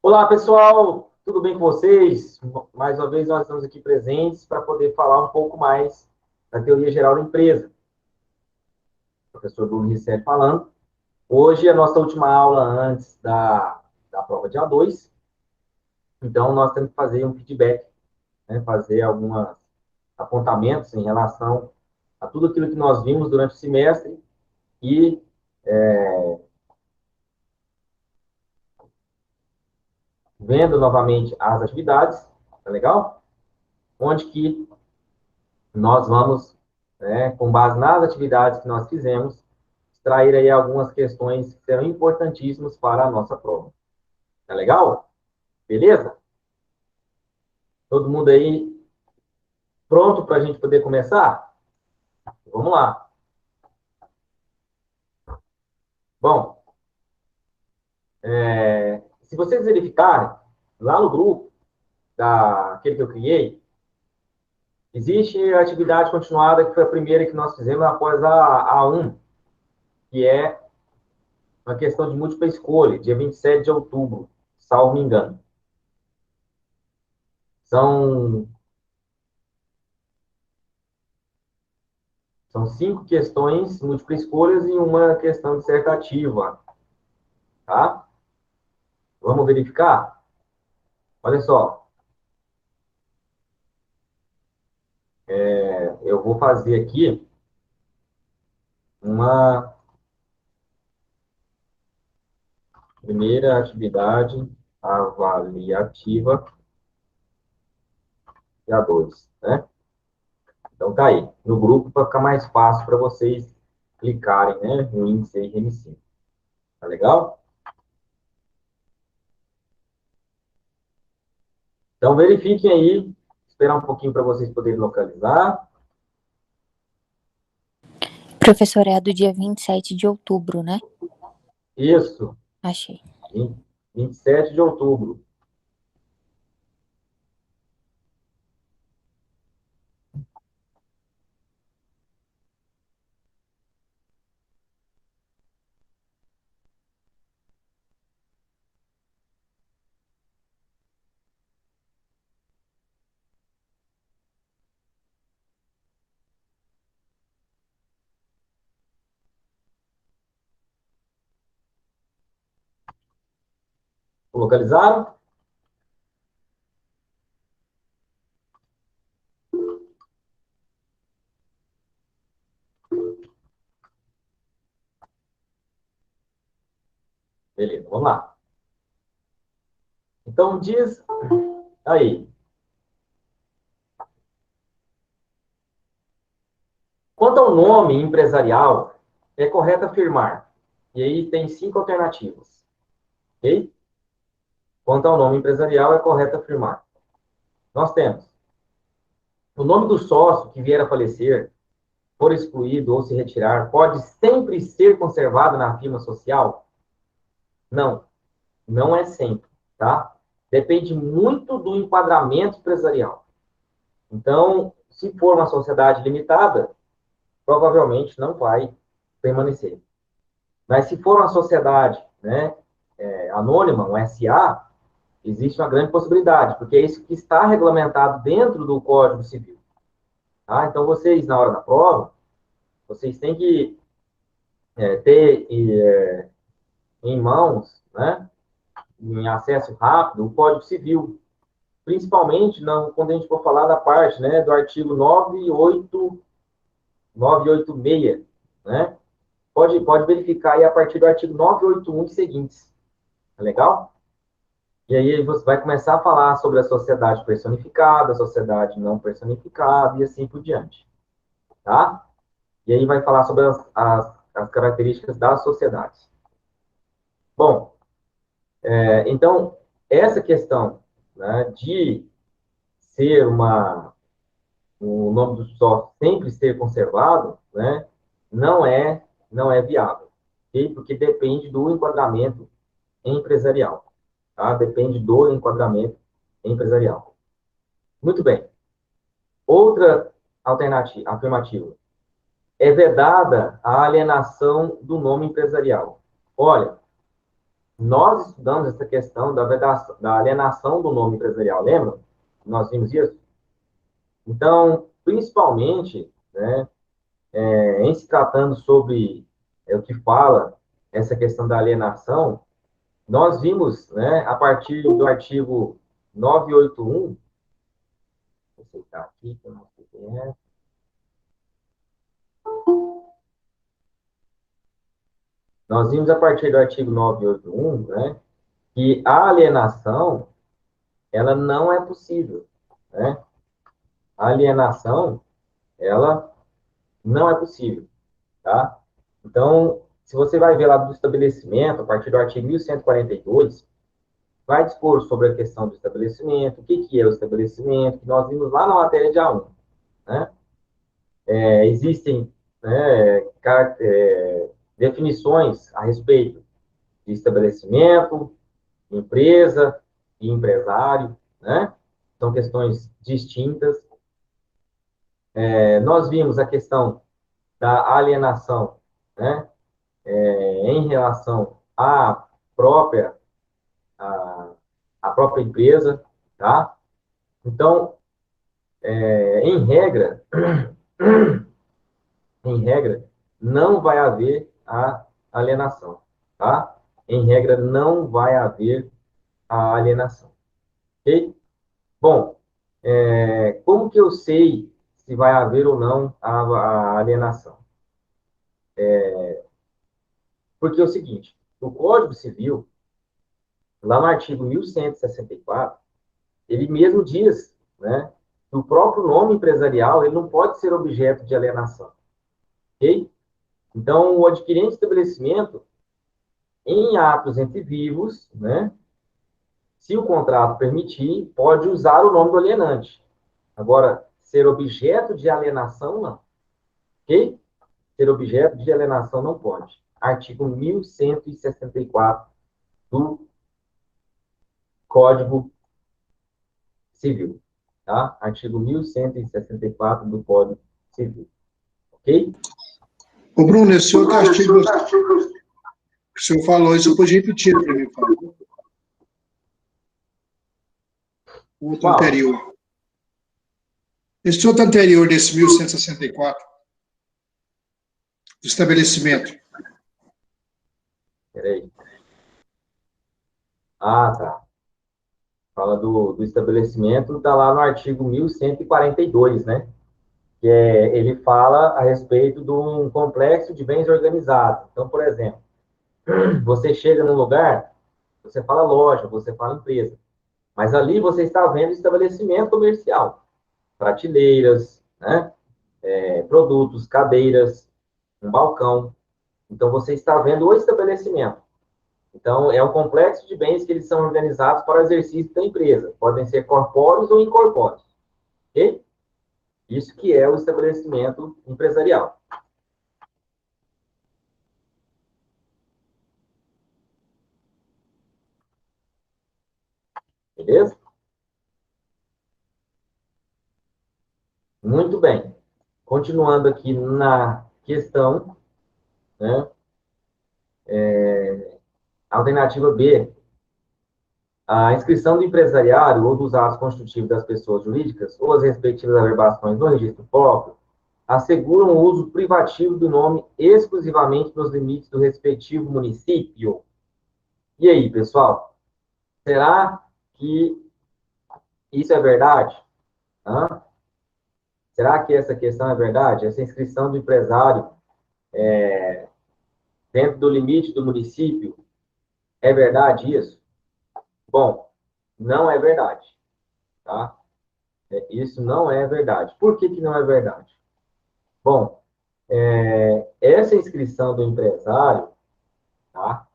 Olá, pessoal, tudo bem com vocês? Mais uma vez, nós estamos aqui presentes para poder falar um pouco mais da teoria geral da empresa. O professor Bruno Risselli falando. Hoje é a nossa última aula antes da prova de A2, então nós temos que fazer um feedback, né? Fazer alguns apontamentos em relação a tudo aquilo que nós vimos durante o semestre e vendo novamente as atividades, tá legal? Onde que nós vamos, né, com base nas atividades que nós fizemos, extrair aí algumas questões que serão importantíssimas para a nossa prova. Tá legal? Beleza? Todo mundo aí pronto para a gente poder começar? Vamos lá. Bom, se vocês verificarem, lá no grupo, daquele que eu criei, existe a atividade continuada, que foi a primeira que nós fizemos após a A1, que é uma questão de múltipla escolha, dia 27 de outubro, salvo me engano. São 5 questões, múltiplas escolhas e uma questão dissertativa, tá? Vamos verificar? Olha só, eu vou fazer aqui uma primeira atividade avaliativa de A2, né? Então tá aí, no grupo, para ficar mais fácil para vocês clicarem, né, no índice aí de M5. Tá legal? Então verifiquem aí, esperar um pouquinho para vocês poderem localizar. Professor, é a do dia 27 de outubro, né? Isso. Achei. 27 de outubro. Localizaram? Beleza, vamos lá. Então, diz aí. Quanto ao nome empresarial, é correto afirmar. E aí tem 5 alternativas. Ok? Quanto ao nome empresarial, é correto afirmar. Nós temos o nome do sócio que vier a falecer, for excluído ou se retirar, pode sempre ser conservado na firma social? Não, não é sempre, tá? Depende muito do enquadramento empresarial. Então, se for uma sociedade limitada, provavelmente não vai permanecer. Mas se for uma sociedade, né, anônima, um SA, existe uma grande possibilidade, porque é isso que está regulamentado dentro do Código Civil. Tá? Então, vocês, na hora da prova, vocês têm que ter em mãos, né, em acesso rápido, o Código Civil. Principalmente quando a gente for falar da parte, né, do artigo 986, né? Pode verificar aí a partir do artigo 981 e seguintes. Tá legal? E aí você vai começar a falar sobre a sociedade personificada, a sociedade não personificada e assim por diante. Tá? E aí vai falar sobre as características das sociedades. Bom, então, essa questão, né, de ser o nome do sócio sempre ser conservado, né, não é viável. Okay? Porque depende do enquadramento empresarial. Tá? Depende do enquadramento empresarial. Muito bem. Outra alternativa, afirmativa. É vedada a alienação do nome empresarial. Olha, nós estudamos essa questão da alienação do nome empresarial, lembra? Nós vimos isso? Então, principalmente, né, em se tratando sobre o que fala essa questão da alienação, nós vimos, né, a partir do artigo 981, vou aceitar aqui, que eu não sei quem é. Nós vimos a partir do artigo 981, né, que a alienação, ela não é possível, né? A alienação, ela não é possível, tá? Então, se você vai ver lá do estabelecimento, a partir do artigo 1142, vai dispor sobre a questão do estabelecimento, o que é o estabelecimento, que nós vimos lá na matéria de A1, né? Existem, né, definições a respeito de estabelecimento, empresa e empresário, né? São questões distintas. Nós vimos a questão da alienação, né? Em relação própria, à, à própria empresa, tá? Então, em regra, em regra, não vai haver a alienação, tá? Em regra, não vai haver a alienação, ok? Bom, como que eu sei se vai haver ou não a alienação? Porque é o seguinte, o Código Civil, lá no artigo 1164, ele mesmo diz, né, que o próprio nome empresarial ele não pode ser objeto de alienação, ok? Então, o adquirente de estabelecimento, em atos entre vivos, né, se o contrato permitir, pode usar o nome do alienante. Agora, ser objeto de alienação, não, ok? Ser objeto de alienação não pode. Artigo 1164 do Código Civil, tá? Artigo 1164 do Código Civil, ok? Ô, Bruno, esse outro artigo que o senhor falou, isso eu podia repetir para mim, por favor. O outro anterior. Esse outro anterior desse 1164, do estabelecimento. Peraí. Ah, tá. Fala do estabelecimento, está lá no artigo 1142, né? Que ele fala a respeito de um complexo de bens organizados. Então, por exemplo, você chega num lugar, você fala loja, você fala empresa, mas ali você está vendo estabelecimento comercial, prateleiras, né? Produtos, cadeiras, um balcão. Então, você está vendo o estabelecimento. Então, é um complexo de bens que eles são organizados para o exercício da empresa. Podem ser corpóreos ou incorpóreos. Ok? Isso que é o estabelecimento empresarial. Beleza? Muito bem. Continuando aqui na questão, né? Alternativa B. A inscrição do empresariado ou dos atos constitutivos das pessoas jurídicas ou as respectivas averbações no registro próprio asseguram o uso privativo do nome exclusivamente nos limites do respectivo município. E aí, pessoal? Será que isso é verdade? Hã? Será que essa questão é verdade? Essa inscrição do empresário dentro do limite do município, é verdade isso? Bom, não é verdade, tá? Isso não é verdade. Por que que não é verdade? Bom, essa inscrição do empresário, tá?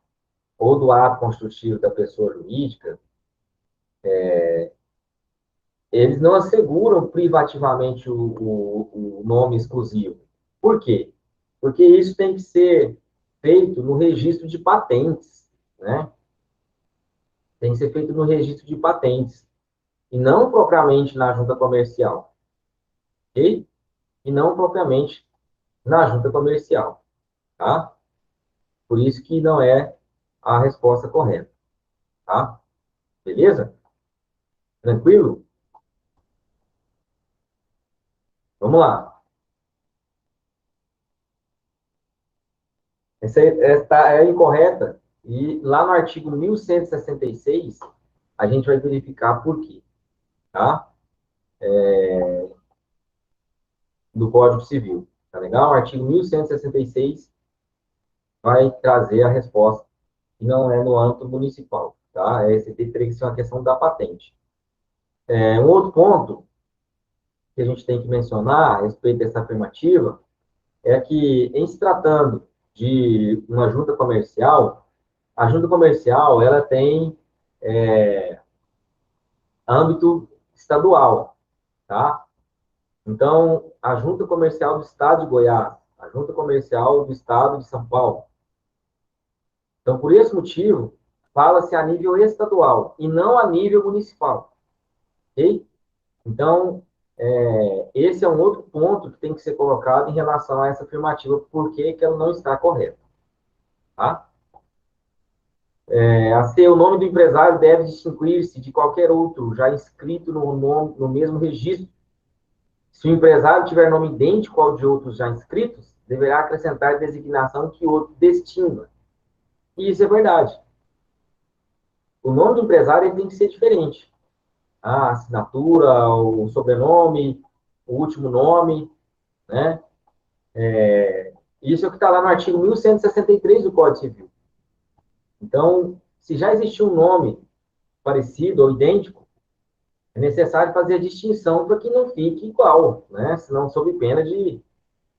Ou do ato constitutivo da pessoa jurídica, eles não asseguram privativamente o nome exclusivo. Por quê? Porque isso tem que ser feito no registro de patentes, né? Tem que ser feito no registro de patentes, e não propriamente na junta comercial, ok? E não propriamente na junta comercial, tá? Por isso que não é a resposta correta, tá? Beleza? Tranquilo? Vamos lá. Esta é incorreta, e lá no artigo 1166, a gente vai verificar por quê, tá? Do Código Civil, tá legal? O artigo 1166 vai trazer a resposta, e não é no âmbito municipal, tá? Esse teria que ser uma questão da patente. Um outro ponto que a gente tem que mencionar a respeito dessa afirmativa é que, em se tratando de uma junta comercial, a junta comercial ela tem âmbito estadual, tá? Então, a junta comercial do estado de Goiás, a junta comercial do estado de São Paulo. Então, por esse motivo, fala-se a nível estadual e não a nível municipal, ok? Então, esse é um outro ponto que tem que ser colocado em relação a essa afirmativa, por que ela não está correta, tá? A C, o nome do empresário deve distinguir-se de qualquer outro já inscrito no mesmo registro. Se o empresário tiver nome idêntico ao de outros já inscritos, deverá acrescentar designação que outro distinga. E isso é verdade. O nome do empresário ele tem que ser diferente. A assinatura, o sobrenome, o último nome, né? Isso é o que está lá no artigo 1163 do Código Civil. Então, se já existiu um nome parecido ou idêntico, é necessário fazer a distinção para que não fique igual, né? Senão, sob pena de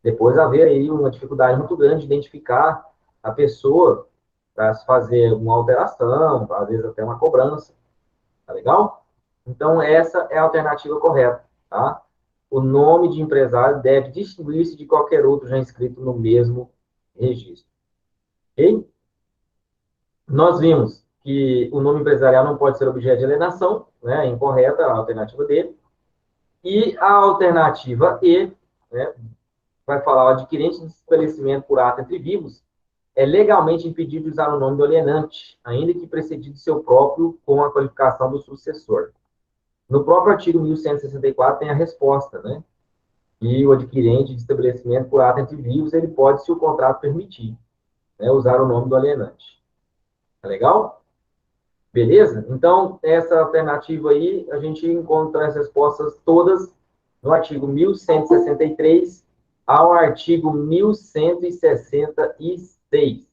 depois haver aí uma dificuldade muito grande de identificar a pessoa para se fazer uma alteração, às vezes até uma cobrança, tá legal? Então, essa é a alternativa correta, tá? O nome de empresário deve distinguir-se de qualquer outro já inscrito no mesmo registro, ok? Nós vimos que o nome empresarial não pode ser objeto de alienação, né? É incorreta a alternativa dele. E a alternativa E, né, vai falar o adquirente de estabelecimento por ato entre vivos é legalmente impedido de usar o nome do alienante, ainda que precedido seu próprio com a qualificação do sucessor. No próprio artigo 1164 tem a resposta, né? E o adquirente de estabelecimento por ato entre vivos, ele pode, se o contrato permitir, né, usar o nome do alienante. Tá legal? Beleza? Então, essa alternativa aí, a gente encontra as respostas todas no artigo 1163 ao artigo 1166.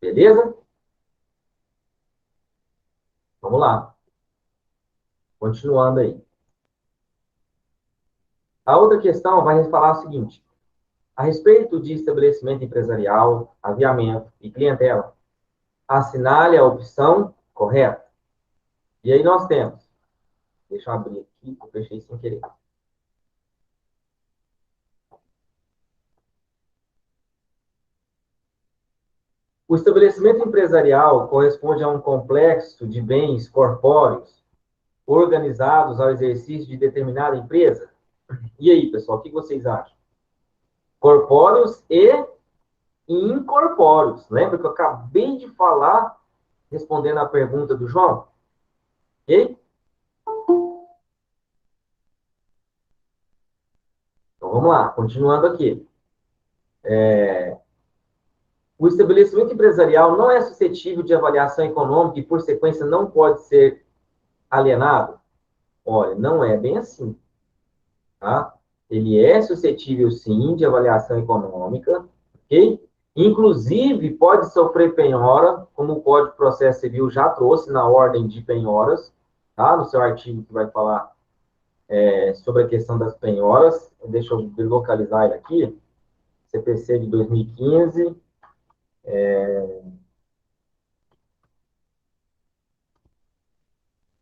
Beleza? Vamos lá. Continuando aí. A outra questão vai falar o seguinte: a respeito de estabelecimento empresarial, aviamento e clientela, assinale a opção correta. E aí nós temos, deixa eu abrir aqui, eu fechei sem querer. O estabelecimento empresarial corresponde a um complexo de bens corpóreos organizados ao exercício de determinada empresa? E aí, pessoal, o que vocês acham? Corpóreos e incorpóreos. Lembra que eu acabei de falar, respondendo à pergunta do João? Ok? Então, vamos lá, continuando aqui. O estabelecimento empresarial não é suscetível de avaliação econômica e, por sequência, não pode ser alienado? Olha, não é bem assim, tá? Ele é suscetível, sim, de avaliação econômica, ok? Inclusive, pode sofrer penhora, como o Código de Processo Civil já trouxe na ordem de penhoras, tá? No seu artigo que vai falar sobre a questão das penhoras. Deixa eu localizar ele aqui. CPC de 2015.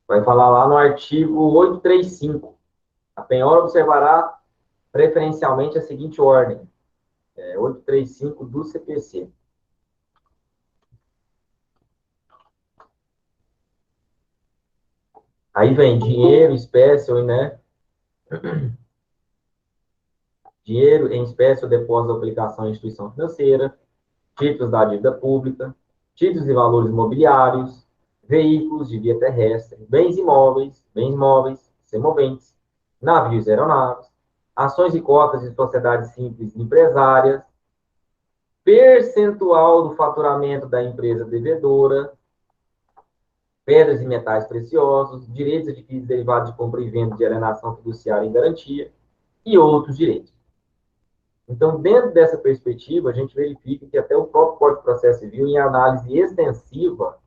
Vai falar lá no artigo 835. A penhora observará preferencialmente a seguinte ordem. 835 do CPC. Aí vem dinheiro, espécie, né? Dinheiro em espécie ou depósito da aplicação em instituição financeira, títulos da dívida pública, títulos e valores imobiliários, veículos de via terrestre, bens móveis, semoventes, navios e aeronaves, ações e cotas de sociedades simples empresárias, percentual do faturamento da empresa devedora, pedras e metais preciosos, direitos adquiridos derivados de compra e venda de alienação fiduciária e garantia, e outros direitos. Então, dentro dessa perspectiva, a gente verifica que até o próprio Código de Processo Civil, em análise extensiva,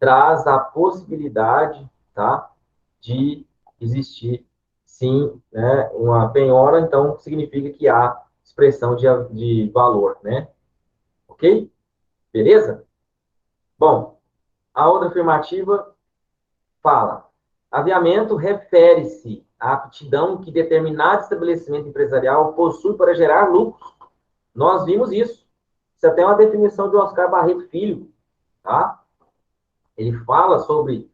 traz a possibilidade, tá, de existir, sim, né, uma penhora, então significa que há expressão de valor, né? Ok? Beleza? Bom, a outra afirmativa fala: aviamento refere-se à aptidão que determinado estabelecimento empresarial possui para gerar lucros. Nós vimos isso. Isso até é uma definição de Oscar Barreto Filho, tá? Ele fala sobre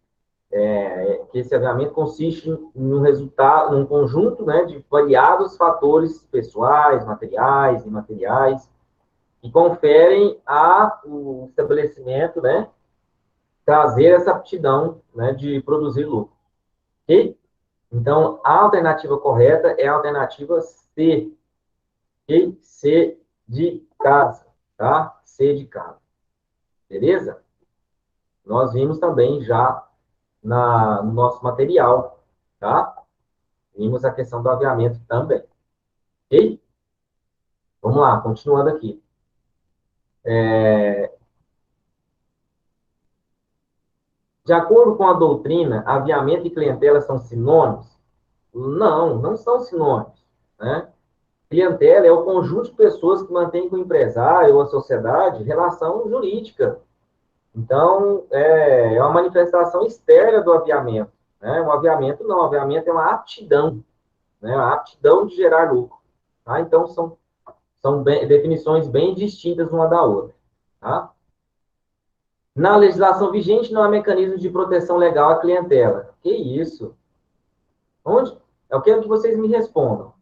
que esse aviamento consiste num resultado, num conjunto, né, de variados fatores pessoais, materiais, imateriais, que conferem ao estabelecimento, né, trazer essa aptidão, né, de produzir lucro. Ok? Então, a alternativa correta é a alternativa C. Ok? C de casa, tá? C de casa. Beleza? Nós vimos também já no nosso material, tá? Vimos a questão do aviamento também. Ok? Vamos lá, continuando aqui. De acordo com a doutrina, aviamento e clientela são sinônimos? Não, não são sinônimos, né? Clientela é o conjunto de pessoas que mantém com o empresário ou a sociedade relação jurídica. Então, é uma manifestação externa do aviamento, né? O aviamento não, o aviamento é uma aptidão, né? A aptidão de gerar lucro, tá? Então, são definições bem distintas uma da outra, tá? Na legislação vigente, não há mecanismo de proteção legal à clientela. Que isso? Onde? Eu quero que vocês me respondam.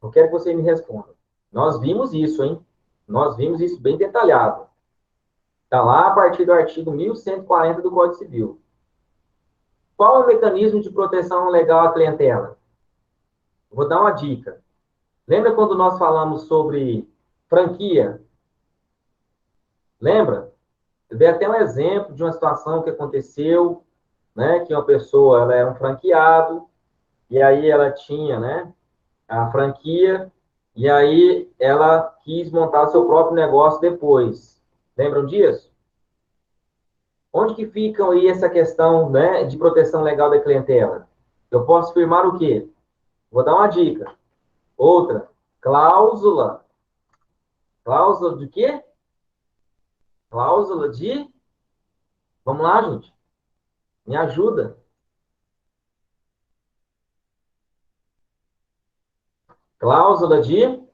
Eu quero que vocês me respondam. Nós vimos isso, hein? Nós vimos isso bem detalhado. Está lá a partir do artigo 1140 do Código Civil. Qual é o mecanismo de proteção legal à clientela? Vou dar uma dica. Lembra quando nós falamos sobre franquia? Lembra? Eu dei até um exemplo de uma situação que aconteceu, né? Que uma pessoa, ela era um franqueado, e aí ela tinha, né, a franquia, e aí ela quis montar seu próprio negócio depois. Lembram disso? Onde que fica aí essa questão, né, de proteção legal da clientela? Eu posso firmar o quê? Vou dar uma dica. Outra, cláusula. Cláusula de quê? Cláusula de... Vamos lá, gente. Me ajuda. Cláusula de...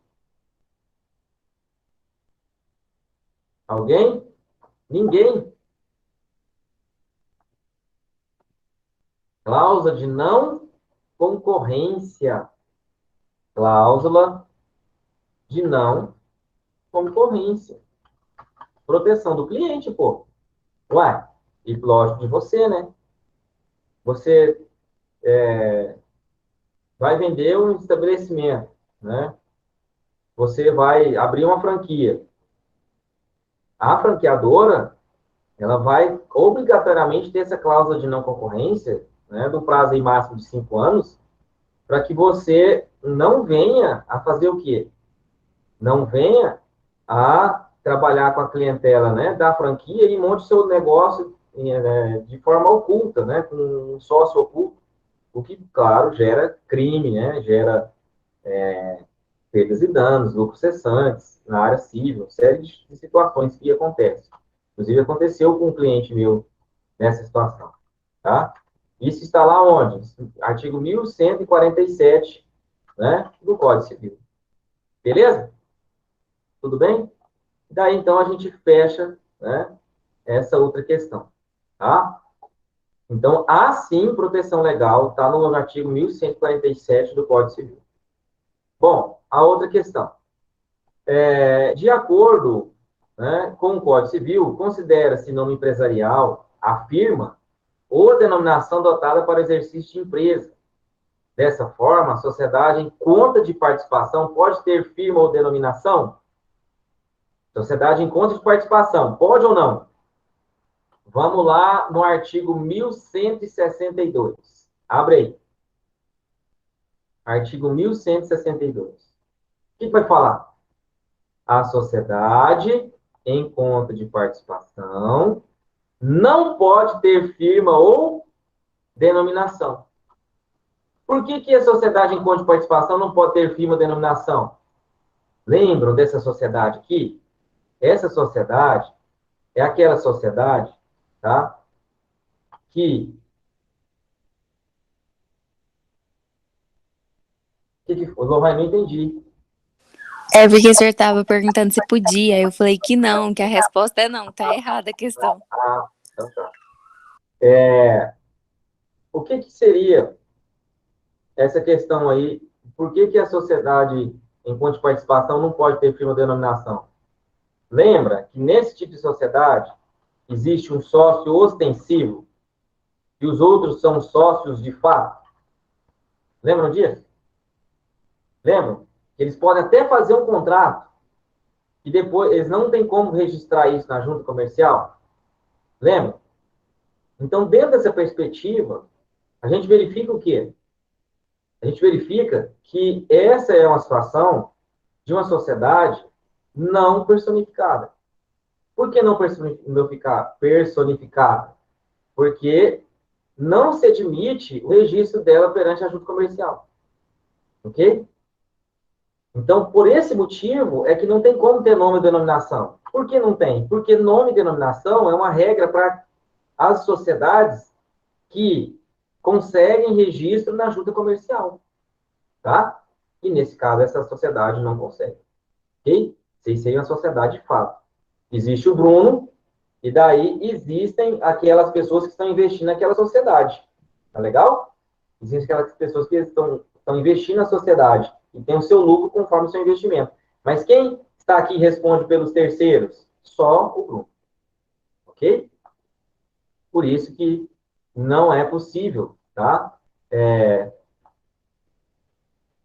Alguém? Ninguém. Cláusula de não concorrência. Cláusula de não concorrência. Proteção do cliente, pô. Ué, e lógico de você, né? Você vai vender um estabelecimento, né? Você vai abrir uma franquia. A franqueadora, ela vai obrigatoriamente ter essa cláusula de não concorrência, né, do prazo aí máximo de 5 anos, para que você não venha a fazer o quê? Não venha a trabalhar com a clientela, né, da franquia e monte seu negócio de forma oculta, né, com um sócio oculto, o que, claro, gera crime, né, gera perdas e danos, lucros cessantes na área civil, série de situações que acontecem. Inclusive, aconteceu com um cliente meu nessa situação, tá? Isso está lá onde? Artigo 1147, né, do Código Civil. Beleza? Tudo bem? Daí, então, a gente fecha, né, essa outra questão, tá? Então, há sim proteção legal, está no artigo 1147 do Código Civil. Bom, a outra questão. De acordo né, com o Código Civil, considera-se nome empresarial a firma ou denominação adotada para o exercício de empresa. Dessa forma, a sociedade em conta de participação pode ter firma ou denominação? Sociedade em conta de participação, pode ou não? Vamos lá no artigo 1162. Abre aí. Artigo 1162. O que vai falar? A sociedade em conta de participação não pode ter firma ou denominação. Por que a sociedade em conta de participação não pode ter firma ou denominação? Lembram dessa sociedade aqui? Essa sociedade é aquela sociedade, tá? Que foi? Lohane, não entendi. É porque o senhor estava perguntando se podia. Eu falei que não, que a resposta é não. Tá errada a questão. Ah, então tá. O que seria essa questão aí? Por que a sociedade em conta de participação não pode ter firma ou denominação? Lembra que nesse tipo de sociedade existe um sócio ostensivo e os outros são sócios de fato? Lembram disso? Lembram? Eles podem até fazer um contrato e depois eles não têm como registrar isso na junta comercial. Lembram? Então, dentro dessa perspectiva, a gente verifica o quê? A gente verifica que essa é uma situação de uma sociedade não personificada. Por que não personificada? Porque não se admite o registro dela perante a junta comercial. Ok? Então, por esse motivo, é que não tem como ter nome e denominação. Por que não tem? Porque nome e denominação é uma regra para as sociedades que conseguem registro na junta comercial. Tá? E, nesse caso, essa sociedade não consegue. Ok? Isso aí é uma sociedade de fato. Existe o Bruno, e daí existem aquelas pessoas que estão investindo naquela sociedade. Tá legal? Existem aquelas pessoas que estão investindo na sociedade e tem o seu lucro conforme o seu investimento. Mas quem está aqui e responde pelos terceiros? Só o Bruno. Ok? Por isso que não é possível, tá?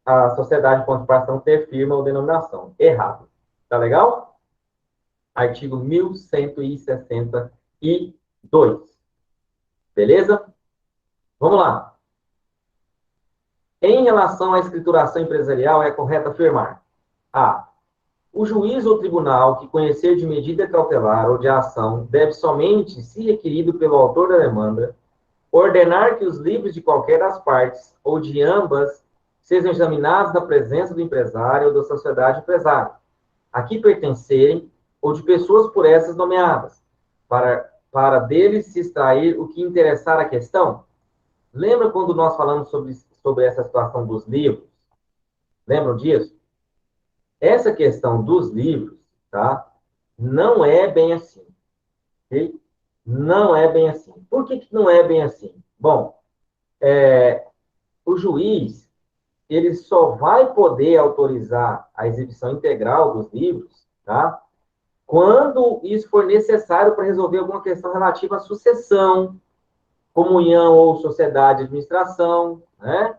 A sociedade de participação ter firma ou denominação. Errado. Tá legal? Artigo 1162. Beleza? Vamos lá. Em relação à escrituração empresarial, é correto afirmar: A. O juiz ou tribunal que conhecer de medida cautelar ou de ação deve somente, se requerido pelo autor da demanda, ordenar que os livros de qualquer das partes ou de ambas sejam examinados na presença do empresário ou da sociedade empresária, a que pertencerem ou de pessoas por essas nomeadas, para deles se extrair o que interessar a questão. Lembra quando nós falamos sobre essa situação dos livros? Lembram disso? Essa questão dos livros, tá? Não é bem assim, ok? Não é bem assim. Por que não é bem assim? Bom, o juiz, ele só vai poder autorizar a exibição integral dos livros, tá? Quando isso for necessário para resolver alguma questão relativa à sucessão, comunhão ou sociedade de administração, né?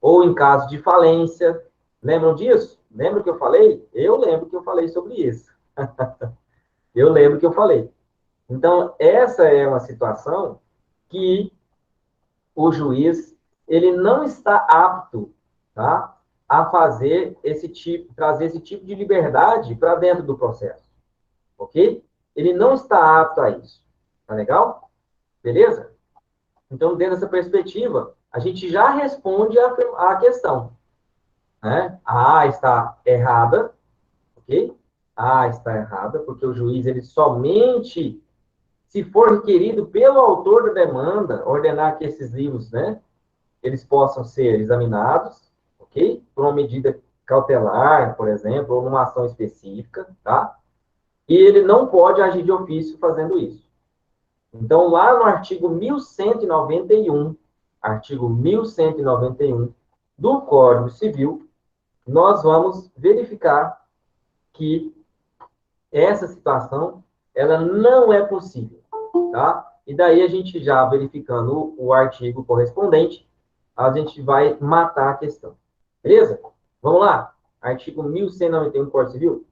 Ou em caso de falência. Lembram disso? Lembra que eu falei? Eu lembro que eu falei sobre isso. Eu lembro que eu falei. Então, essa é uma situação que o juiz, ele não está apto, tá, a fazer trazer esse tipo de liberdade para dentro do processo. Ok? Ele não está apto a isso. Tá legal? Beleza? Então, dentro dessa perspectiva, a gente já responde a questão. Né? A A está errada, ok? A está errada, porque o juiz, ele somente, se for requerido pelo autor da demanda, ordenar que esses livros, né, eles possam ser examinados, ok? Por uma medida cautelar, por exemplo, ou numa ação específica, tá? E ele não pode agir de ofício fazendo isso. Então, lá no artigo 1191, do Código Civil, nós vamos verificar que essa situação, ela não é possível, tá? E daí a gente já verificando o artigo correspondente, a gente vai matar a questão. Beleza? Vamos lá. Artigo 1191 do Código Civil.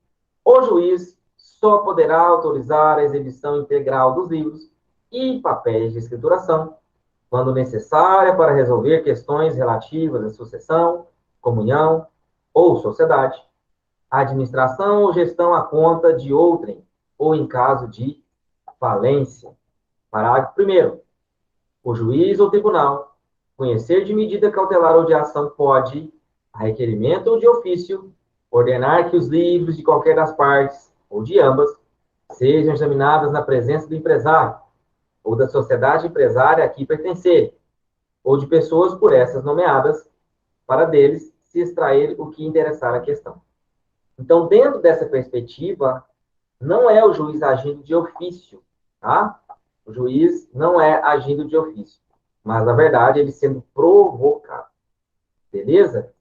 O juiz só poderá autorizar a exibição integral dos livros e papéis de escrituração, quando necessária para resolver questões relativas à sucessão, comunhão ou sociedade, administração ou gestão à conta de outrem, ou em caso de falência. Parágrafo 1º. O juiz ou tribunal, conhecer de medida cautelar ou de ação, pode, a requerimento ou de ofício, ordenar que os livros de qualquer das partes, ou de ambas, sejam examinados na presença do empresário, ou da sociedade empresária a que pertencer, ou de pessoas por essas nomeadas, para deles se extrair o que interessar a questão. Então, dentro dessa perspectiva, não é o juiz agindo de ofício, tá? O juiz não é agindo de ofício, mas, na verdade, ele sendo provocado. Beleza?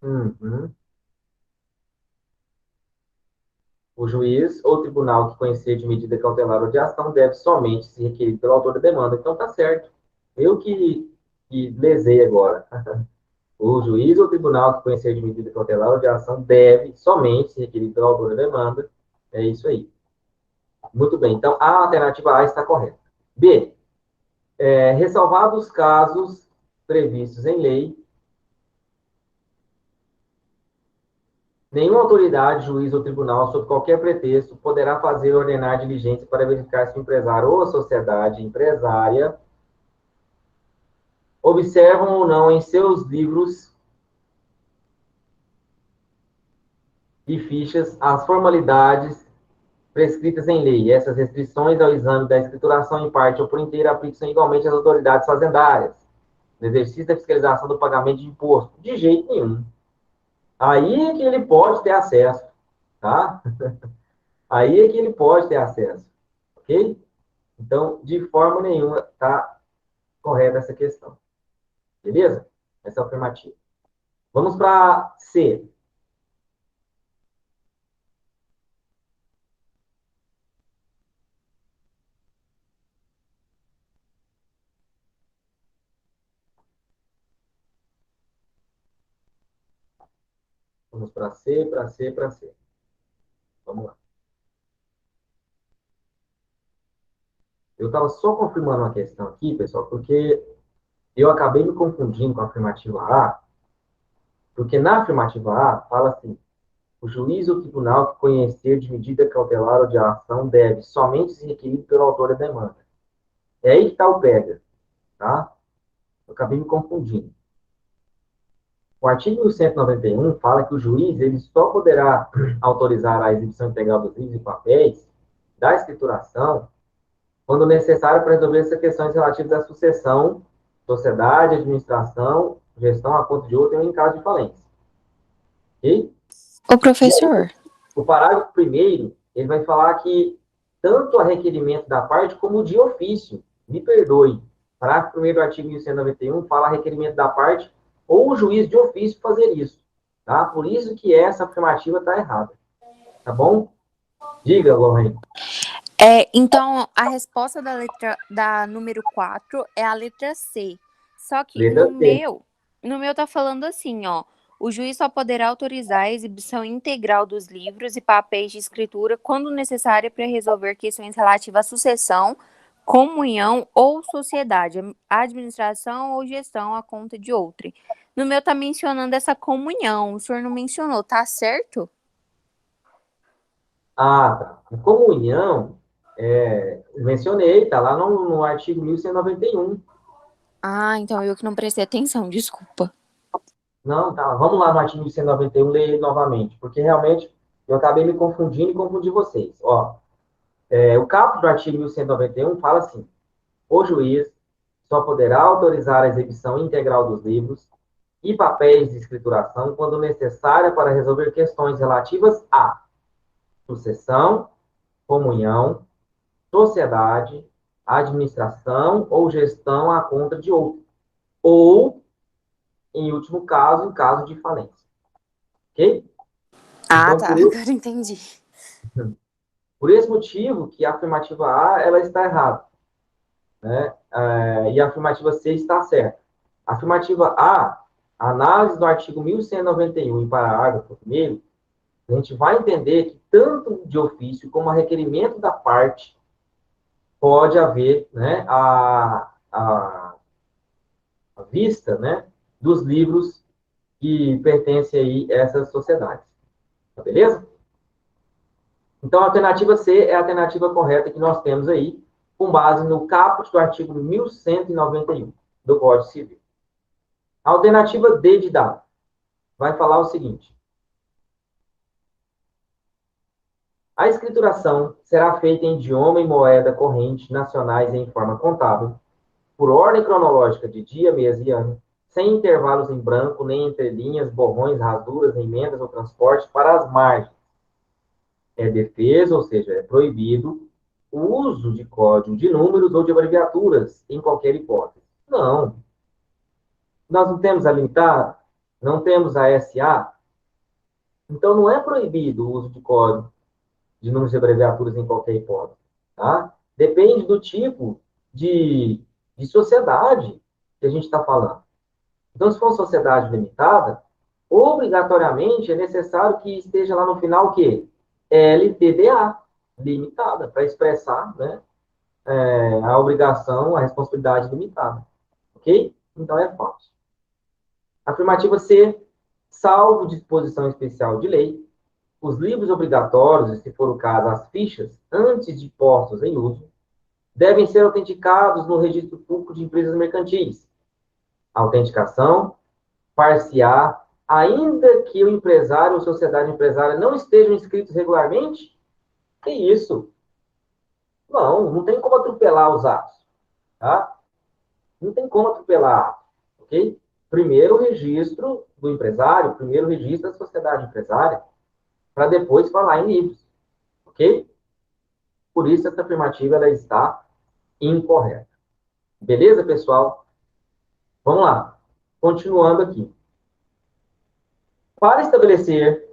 Uhum. O juiz ou tribunal que conhecer de medida cautelar ou de ação deve somente se requerer pelo autor da demanda. Então, tá certo. Eu que lesei agora. O juiz ou tribunal que conhecer de medida cautelar ou de ação deve somente se requerer pelo autor da demanda. É isso aí. Muito bem. Então, a alternativa A está correta. B. Ressalvados os casos previstos em lei, nenhuma autoridade, juiz ou tribunal, sob qualquer pretexto, poderá fazer ou ordenar diligência para verificar se o empresário ou a sociedade empresária observam ou não em seus livros e fichas as formalidades prescritas em lei. Essas restrições ao exame da escrituração em parte ou por inteiro aplicam igualmente às autoridades fazendárias, no exercício da fiscalização do pagamento de imposto. De jeito nenhum. Aí é que ele pode ter acesso, tá? Aí é que ele pode ter acesso, ok? Então, de forma nenhuma está correta essa questão. Beleza? Essa é a afirmativa. Vamos para C. Vamos para C, para C, para C. Vamos lá. Eu estava só confirmando uma questão aqui, pessoal, porque eu acabei me confundindo com a afirmativa A, porque na afirmativa A fala assim: o juiz ou tribunal que conhecer de medida cautelar ou de ação deve somente se requerir pelo autor da demanda. É aí que está o pega, tá? Eu acabei me confundindo. O artigo 1191 fala que o juiz ele só poderá autorizar a exibição integral dos livros e papéis da escrituração quando necessário para resolver essas questões relativas à sucessão, sociedade, administração, gestão a conta de outrem em caso de falência. Ok? Ô, professor, O parágrafo primeiro, ele vai falar que tanto a requerimento da parte como de ofício. Me perdoe. O parágrafo primeiro do artigo 1191 fala a requerimento da parte ou o juiz de ofício fazer isso. Tá? Por isso que essa afirmativa está errada. Tá bom? Diga, Lorraine. então a resposta da número 4 é a letra C. Só que Letra no C. meu tá falando assim, ó. O juiz só poderá autorizar a exibição integral dos livros e papéis de escritura quando necessária para resolver questões relativas à sucessão, comunhão ou sociedade, administração ou gestão à conta de outrem. No meu tá mencionando essa comunhão, o senhor não mencionou, tá certo? Ah, tá. A comunhão, mencionei, tá lá no artigo 1191. Ah, então eu que não prestei atenção, desculpa. Não, tá. Vamos lá no artigo 1191, leia ele novamente, porque realmente eu acabei me confundindo e confundi vocês. Ó, o caput do artigo 1191 fala assim: o juiz só poderá autorizar a exibição integral dos livros e papéis de escrituração quando necessária para resolver questões relativas à sucessão, comunhão, sociedade, administração ou gestão à conta de outro. Ou, em último caso, em caso de falência. Ok? Ah, Então, tá. Agora entendi. por esse motivo que a afirmativa A ela está errada, né? E a afirmativa C está certa. A afirmativa A, a análise do artigo 1191, em parágrafo 1º, a gente vai entender que tanto de ofício como a requerimento da parte pode haver, né, a vista, né, dos livros que pertencem aí a essas sociedades. Tá beleza? Então, a alternativa C é a alternativa correta que nós temos aí, com base no caput do artigo 1191 do Código Civil. A alternativa D de dado vai falar o seguinte: a escrituração será feita em idioma e moeda corrente nacionais em forma contábil, por ordem cronológica de dia, mês e ano, sem intervalos em branco, nem entre linhas, borrões, rasuras, emendas ou transporte para as margens. É defesa, ou seja, é proibido o uso de código de números ou de abreviaturas em qualquer hipótese. Não. Nós não temos a limitar, não temos a SA, então não é proibido o uso de código de números e abreviaturas em qualquer hipótese. Tá? Depende do tipo de sociedade que a gente está falando. Então, se for uma sociedade limitada, obrigatoriamente é necessário que esteja lá no final o quê? LTDA, limitada, para expressar, né, a obrigação, a responsabilidade limitada. Ok? Então, é fácil. Afirmativa C, salvo disposição especial de lei, os livros obrigatórios, e se for o caso, as fichas, antes de postos em uso, devem ser autenticados no Registro Público de Empresas Mercantis. Autenticação parcial, ainda que o empresário ou sociedade empresária não estejam inscritos regularmente? Que isso? Não tem como atropelar os atos, tá? Não tem como atropelar, ok? Primeiro o registro do empresário, primeiro o registro da sociedade empresária, para depois falar em livros, ok? Por isso essa afirmativa ela está incorreta. Beleza, pessoal? Vamos lá. Continuando aqui. Para estabelecer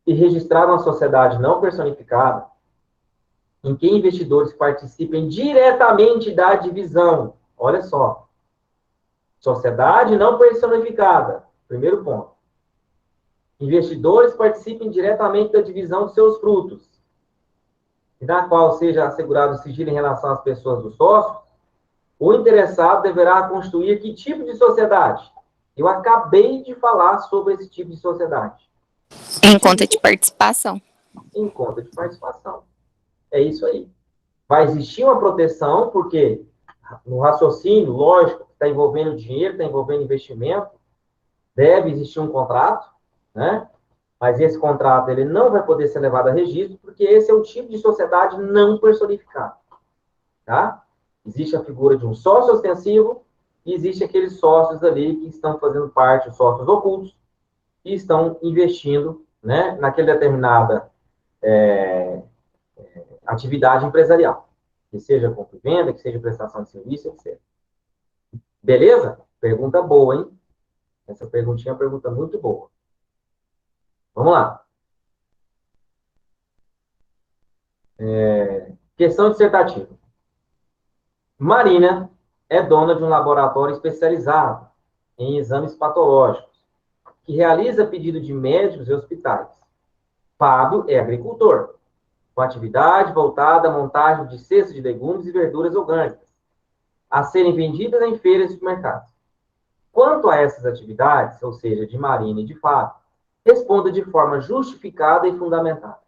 e registrar uma sociedade não personificada, em que investidores participem diretamente da divisão. Olha só. Sociedade não personificada. Primeiro ponto. Investidores participem diretamente da divisão de seus frutos, na qual seja assegurado o sigilo em relação às pessoas dos sócios, o interessado deverá constituir que tipo de sociedade? Eu acabei de falar sobre esse tipo de sociedade. Em conta de participação. Em conta de participação. É isso aí. Vai existir uma proteção, porque no raciocínio, lógico, que está envolvendo dinheiro, está envolvendo investimento, deve existir um contrato, né? Mas esse contrato ele não vai poder ser levado a registro, porque esse é o tipo de sociedade não personificada, tá? Existe a figura de um sócio ostensivo e existe aqueles sócios ali que estão fazendo parte, os sócios ocultos, e estão investindo, né, naquela determinada atividade empresarial, que seja compra e venda, que seja prestação de serviço, etc. Beleza? Pergunta boa, hein? Essa perguntinha é uma pergunta muito boa. Vamos lá. Questão dissertativa. Marina é dona de um laboratório especializado em exames patológicos, que realiza pedido de médicos e hospitais. Fábio é agricultor, com atividade voltada à montagem de cestas de legumes e verduras orgânicas, a serem vendidas em feiras e supermercados. Quanto a essas atividades, ou seja, de Marina e de Fábio, responda de forma justificada e fundamentada.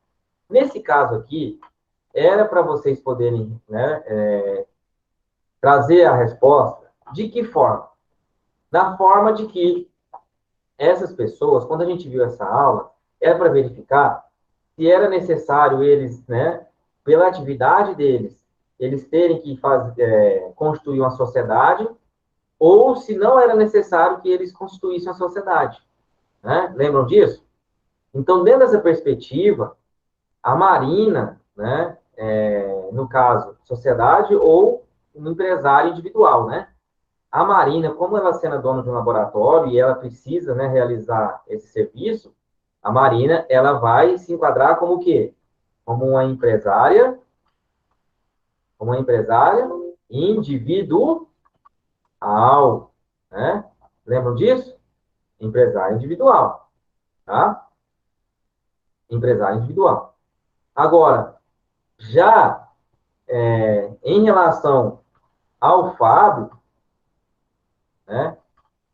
Nesse caso aqui, era para vocês poderem, né, trazer a resposta de que forma? Da forma de que essas pessoas, quando a gente viu essa aula, era para verificar se era necessário eles, né, pela atividade deles, eles terem que constituir uma sociedade, ou se não era necessário que eles constituíssem uma sociedade. Né? Lembram disso? Então, dentro dessa perspectiva, a Marina, né, no caso, sociedade ou um empresário individual, né? A Marina, como ela sendo dona de um laboratório e ela precisa, né, realizar esse serviço, a Marina, ela vai se enquadrar como o quê? Como uma empresária individual, né? Lembram disso? Empresário individual, tá? Empresário individual. Agora, já em relação ao Fábio, né?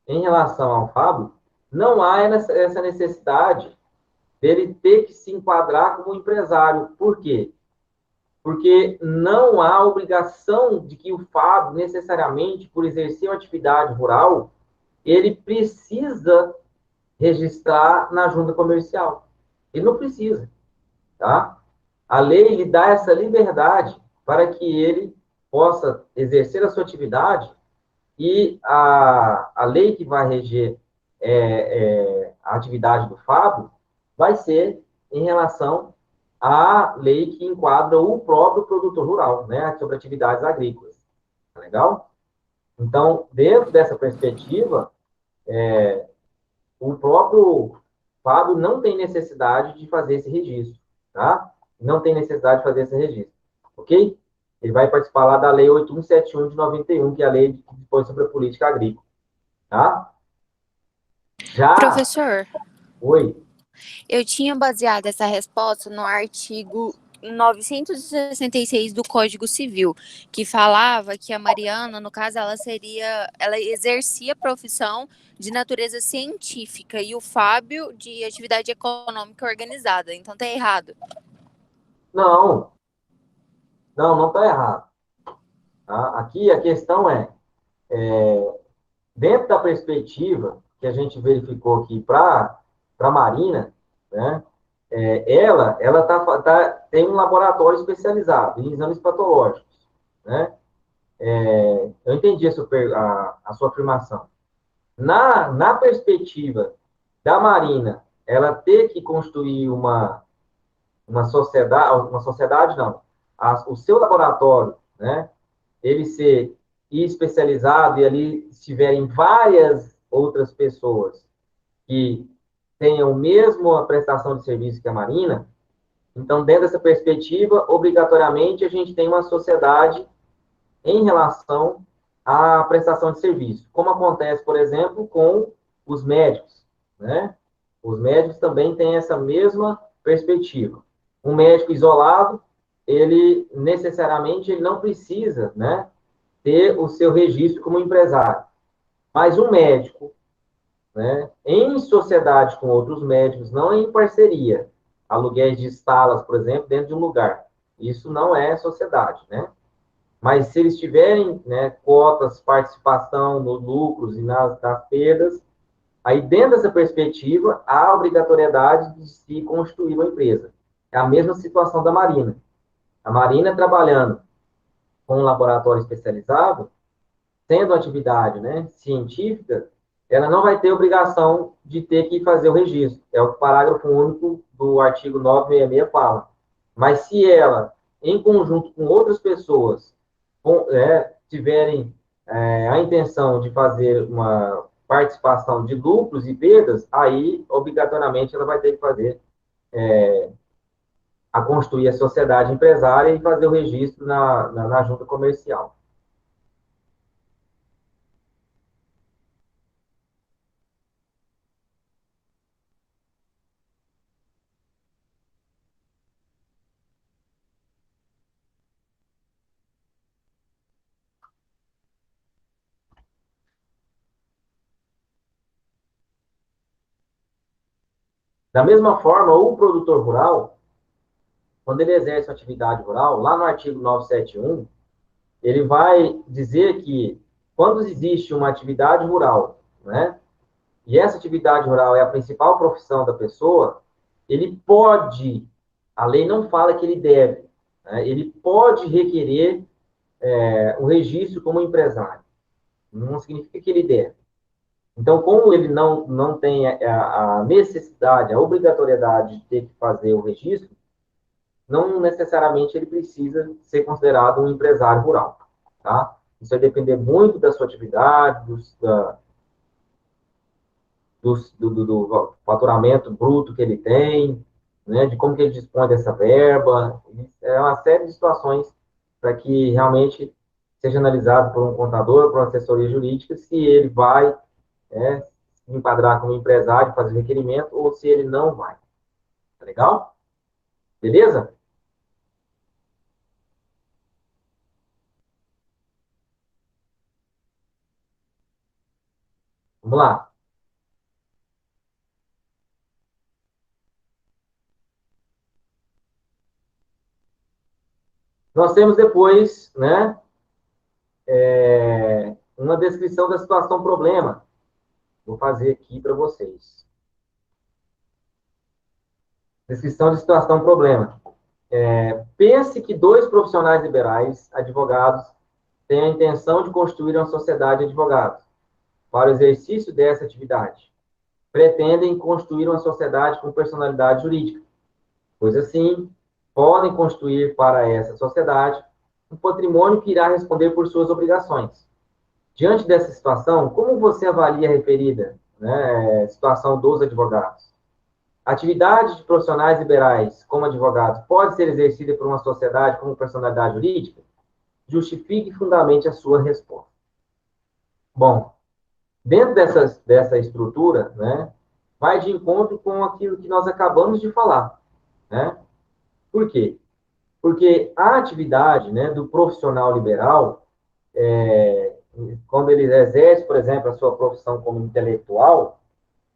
Em relação ao Fábio, não há essa necessidade dele ter que se enquadrar como empresário. Por quê? Porque não há obrigação de que o Fábio, necessariamente, por exercer uma atividade rural, ele precisa registrar na junta comercial. Ele não precisa, tá? A lei lhe dá essa liberdade para que ele possa exercer a sua atividade e a lei que vai reger a atividade do Fábio vai ser em relação à lei que enquadra o próprio produtor rural, né, sobre atividades agrícolas. Tá legal? Então, dentro dessa perspectiva, o próprio Fábio não tem necessidade de fazer esse registro, tá? Não tem necessidade de fazer esse registro, ok? Ele vai participar lá da Lei 8171 de 91, que é a lei que dispõe sobre a política agrícola, tá? Já... Professor, Oi. eu tinha baseado essa resposta no artigo 966 do Código Civil, que falava que a Mariana, no caso, ela exercia profissão de natureza científica e o Fábio de atividade econômica organizada. Então tá errado. Não, não está errado. Tá? Aqui a questão dentro da perspectiva que a gente verificou aqui para a Marina, né? Ela tem um laboratório especializado em exames patológicos, né? Eu entendi a sua afirmação. Na perspectiva da Marina, ela ter que construir uma sociedade não, o seu laboratório, né? Ele ser especializado e ali estiverem várias outras pessoas que tenham mesmo a prestação de serviço que a Marina, então, dentro dessa perspectiva, obrigatoriamente a gente tem uma sociedade em relação à prestação de serviço, como acontece, por exemplo, com os médicos, né? Os médicos também têm essa mesma perspectiva. Um médico isolado, ele necessariamente ele não precisa, né, ter o seu registro como empresário. Mas um médico, né, em sociedade com outros médicos, não em parceria, aluguéis de salas, por exemplo, dentro de um lugar. Isso não é sociedade, né? Mas se eles tiverem, né, cotas, participação nos lucros e nas perdas, aí dentro dessa perspectiva, há a obrigatoriedade de se constituir uma empresa. É a mesma situação da Marina. A Marina trabalhando com um laboratório especializado, sendo atividade, né, científica, ela não vai ter obrigação de ter que fazer o registro. É o que o parágrafo único do artigo 966 fala. Mas se ela, em conjunto com outras pessoas, tiverem a intenção de fazer uma participação de lucros e perdas, aí, obrigatoriamente, ela vai ter que fazer a construir a sociedade empresária e fazer o registro na junta comercial. Da mesma forma, o produtor rural, quando ele exerce uma atividade rural, lá no artigo 971, ele vai dizer que quando existe uma atividade rural, né, e essa atividade rural é a principal profissão da pessoa, ele pode, a lei não fala que ele deve, né, ele pode requerer o registro como empresário. Não significa que ele deve. Então, como ele não tem a necessidade, a obrigatoriedade de ter que fazer o registro, não necessariamente ele precisa ser considerado um empresário rural, tá? Isso vai depender muito da sua atividade, do faturamento bruto que ele tem, né, de como que ele dispõe dessa verba. É uma série de situações para que realmente seja analisado por um contador, por uma assessoria jurídica, se ele vai, né, se enquadrar como empresário, fazer requerimento, ou se ele não vai. Tá legal? Beleza? Vamos lá. Nós temos depois, né, uma descrição da situação problema. Vou fazer aqui para vocês. Descrição de situação problema. Pense que dois profissionais liberais, advogados, têm a intenção de constituir uma sociedade de advogados para o exercício dessa atividade. Pretendem constituir uma sociedade com personalidade jurídica, pois assim, podem constituir para essa sociedade um patrimônio que irá responder por suas obrigações. Diante dessa situação, como você avalia a referida, né, situação dos advogados? A atividade de profissionais liberais como advogados pode ser exercida por uma sociedade como personalidade jurídica? Justifique e fundamente a sua resposta. Bom, dentro dessa estrutura, né, vai de encontro com aquilo que nós acabamos de falar, né? Por quê? Porque a atividade, né, do profissional liberal, quando ele exerce, por exemplo, a sua profissão como intelectual,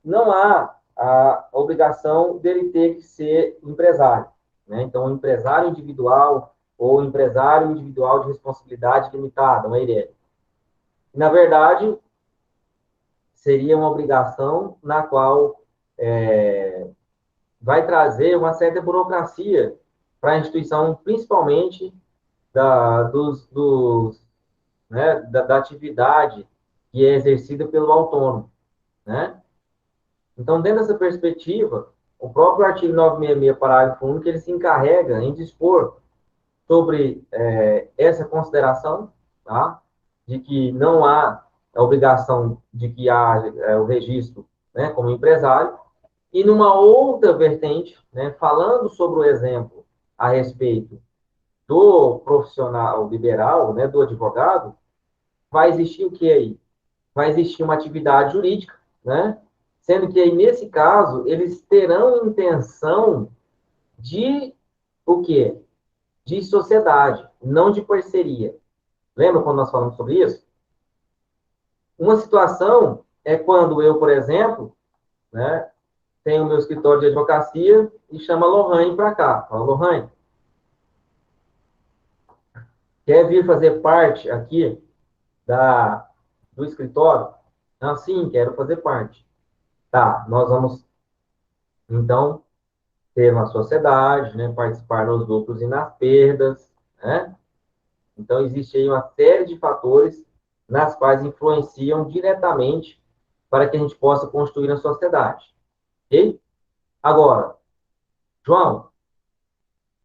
não há a obrigação dele ter que ser empresário, né? Então, empresário individual ou empresário individual de responsabilidade limitada, uma EIRE. Na verdade, seria uma obrigação na qual vai trazer uma certa burocracia para a instituição, principalmente da atividade que é exercida pelo autônomo, né? Então, dentro dessa perspectiva, o próprio artigo 966, parágrafo único, ele se encarrega em dispor sobre essa consideração, tá? De que não há a obrigação de que haja o registro, né, como empresário, e numa outra vertente, né, falando sobre o exemplo a respeito do profissional liberal, né, do advogado, vai existir o que aí? Vai existir uma atividade jurídica, né? Sendo que aí, nesse caso, eles terão intenção de o quê? De sociedade, não de parceria. Lembra quando nós falamos sobre isso? Uma situação é quando eu, por exemplo, né, tenho o meu escritório de advocacia e chama a Lohane para cá. Fala, Lohane, quer vir fazer parte aqui do escritório? Ah, sim, quero fazer parte. Tá, nós vamos, então, ter uma sociedade, né, participar nos lucros e nas perdas, né? Então, existe aí uma série de fatores nas quais influenciam diretamente para que a gente possa construir a sociedade. Ok? Agora, João,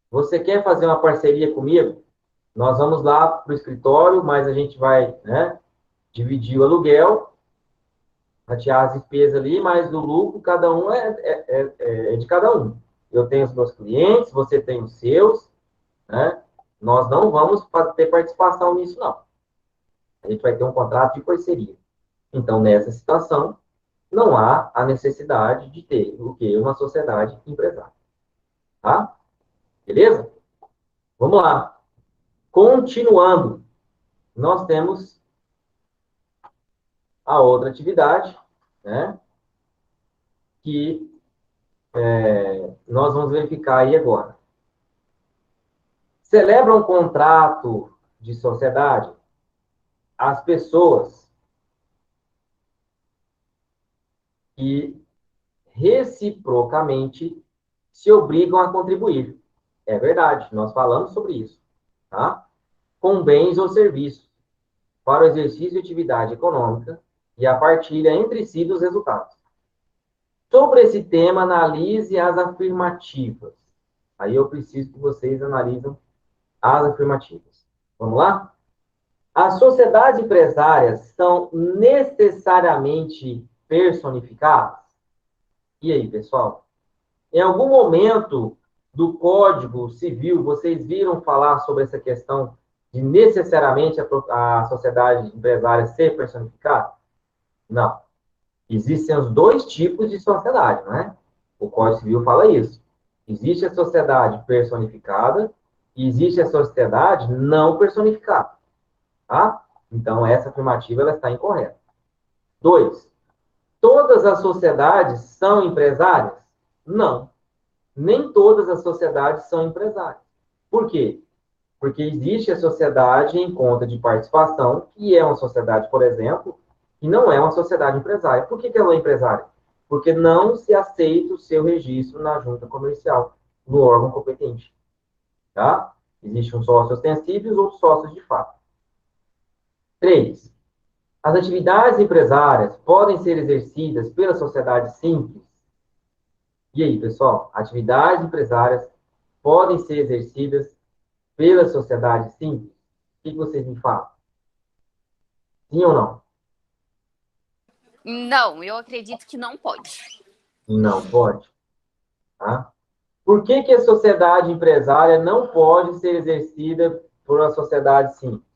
você quer fazer uma parceria comigo? Nós vamos lá para o escritório, mas a gente vai, né, dividir o aluguel, fatiar as despesas ali, mas o lucro, cada um é de cada um. Eu tenho os meus clientes, você tem os seus, né? Nós não vamos ter participação nisso, não. A gente vai ter um contrato de parceria. Então, nessa situação, não há a necessidade de ter o quê? Uma sociedade empresária. Tá? Beleza? Vamos lá. Continuando, nós temos a outra atividade, né? Que nós vamos verificar aí agora. Celebra um contrato de sociedade as pessoas que reciprocamente se obrigam a contribuir. É verdade, nós falamos sobre isso, tá? Com bens ou serviços, para o exercício de atividade econômica e a partilha entre si dos resultados. Sobre esse tema, analise as afirmativas. Aí eu preciso que vocês analisem as afirmativas. Vamos lá? As sociedades empresárias são necessariamente personificadas? E aí, pessoal? Em algum momento do Código Civil, vocês viram falar sobre essa questão de necessariamente a sociedade empresária ser personificada? Não. Existem os dois tipos de sociedade, não é? O Código Civil fala isso. Existe a sociedade personificada e existe a sociedade não personificada. Tá? Então, essa afirmativa ela está incorreta. 2. Todas as sociedades são empresárias? Não. Nem todas as sociedades são empresárias. Por quê? Porque existe a sociedade em conta de participação, que é uma sociedade, por exemplo, que não é uma sociedade empresária. Por que ela é empresária? Porque não se aceita o seu registro na junta comercial, no órgão competente. Tá? Existe um sócio ostensivo e os outros sócios de fato. 3. As atividades empresárias podem ser exercidas pela sociedade simples? E aí, pessoal? Atividades empresárias podem ser exercidas pela sociedade simples? O que vocês me falam? Sim ou não? Não, eu acredito que não pode. Não pode. Tá? Por que a sociedade empresária não pode ser exercida por uma sociedade simples?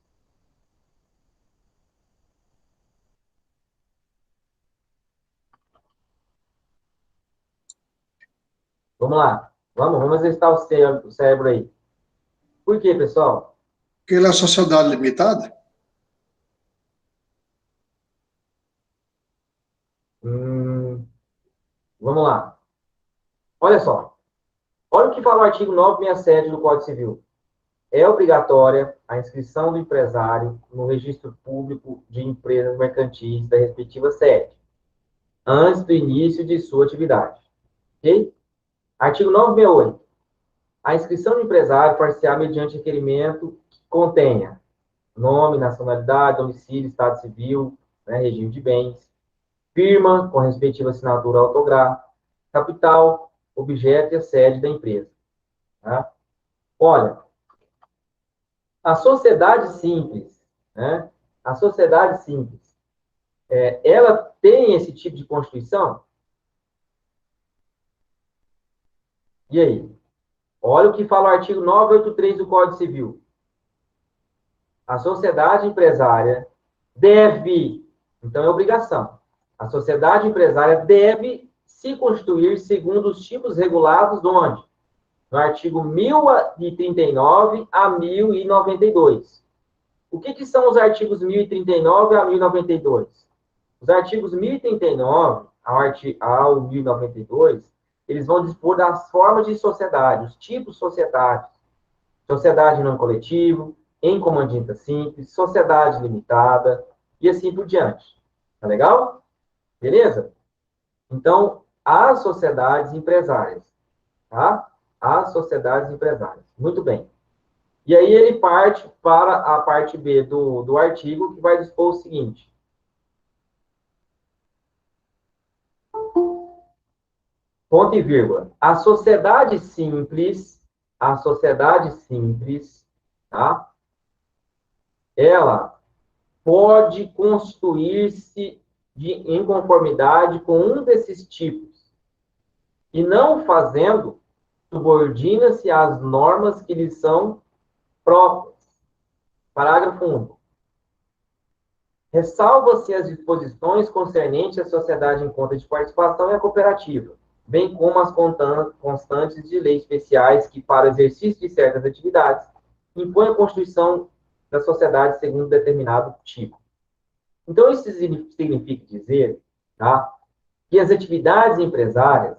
Vamos lá. Vamos exercitar o cérebro aí. Por quê, pessoal? Porque ela é sociedade limitada? Vamos lá. Olha só. Olha o que fala o artigo 967 do Código Civil. É obrigatória a inscrição do empresário no registro público de empresas mercantis da respectiva sede, antes do início de sua atividade. Ok? Artigo 968. A inscrição do empresário far-se-á mediante requerimento que contenha nome, nacionalidade, domicílio, estado civil, né, regime de bens, firma com respectiva assinatura autográfica, capital, objeto e a sede da empresa. Tá? Olha, a sociedade simples, né? A sociedade simples, ela tem esse tipo de constituição? E aí? Olha o que fala o artigo 983 do Código Civil. A sociedade empresária deve, então é obrigação, a sociedade empresária deve se constituir segundo os tipos regulados onde? No artigo 1039 a 1092. O que são os artigos 1039 a 1092? Os artigos 1039 ao 1092, eles vão dispor das formas de sociedade, os tipos societários. Sociedade não coletivo, em comandita simples, sociedade limitada, e assim por diante. Tá legal? Beleza? Então, as sociedades empresárias, tá? As sociedades empresárias. Muito bem. E aí ele parte para a parte B do artigo, que vai dispor o seguinte. Ponto e vírgula. A sociedade simples, tá? Ela pode constituir-se em conformidade com um desses tipos, e não fazendo, subordina-se às normas que lhe são próprias. Parágrafo 1. Ressalva-se as disposições concernentes à sociedade em conta de participação e à cooperativa, bem como as constantes de leis especiais que, para o exercício de certas atividades, impõem a constituição da sociedade segundo determinado tipo. Então, isso significa dizer, tá, que as atividades empresárias,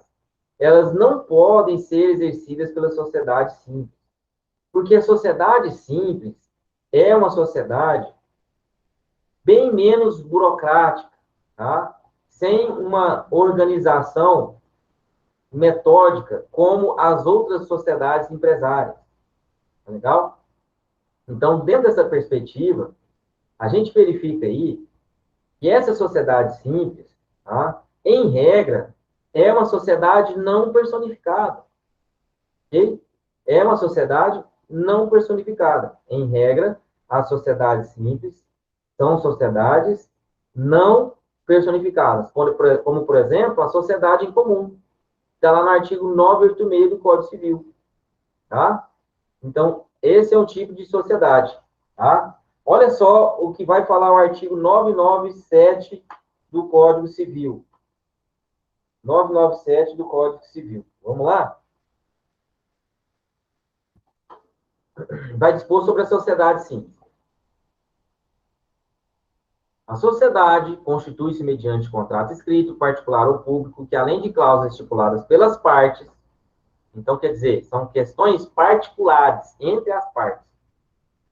elas não podem ser exercidas pela sociedade simples. Porque a sociedade simples é uma sociedade bem menos burocrática, tá? Sem uma organização metódica como as outras sociedades empresárias. Tá legal? Então, dentro dessa perspectiva, a gente verifica aí que essa sociedade simples, tá, em regra, é uma sociedade não personificada. Ok? é uma sociedade não personificada. Em regra, as sociedades simples são sociedades não personificadas, como, por exemplo, a sociedade em comum. Está lá no artigo 986 do Código Civil. Tá? Então, esse é um tipo de sociedade. Tá? Olha só o que vai falar o artigo 997 do Código Civil. 997 do Código Civil. Vamos lá? Vai dispor sobre a sociedade simples. A sociedade constitui-se mediante contrato escrito, particular ou público, que além de cláusulas estipuladas pelas partes, então quer dizer, são questões particulares entre as partes.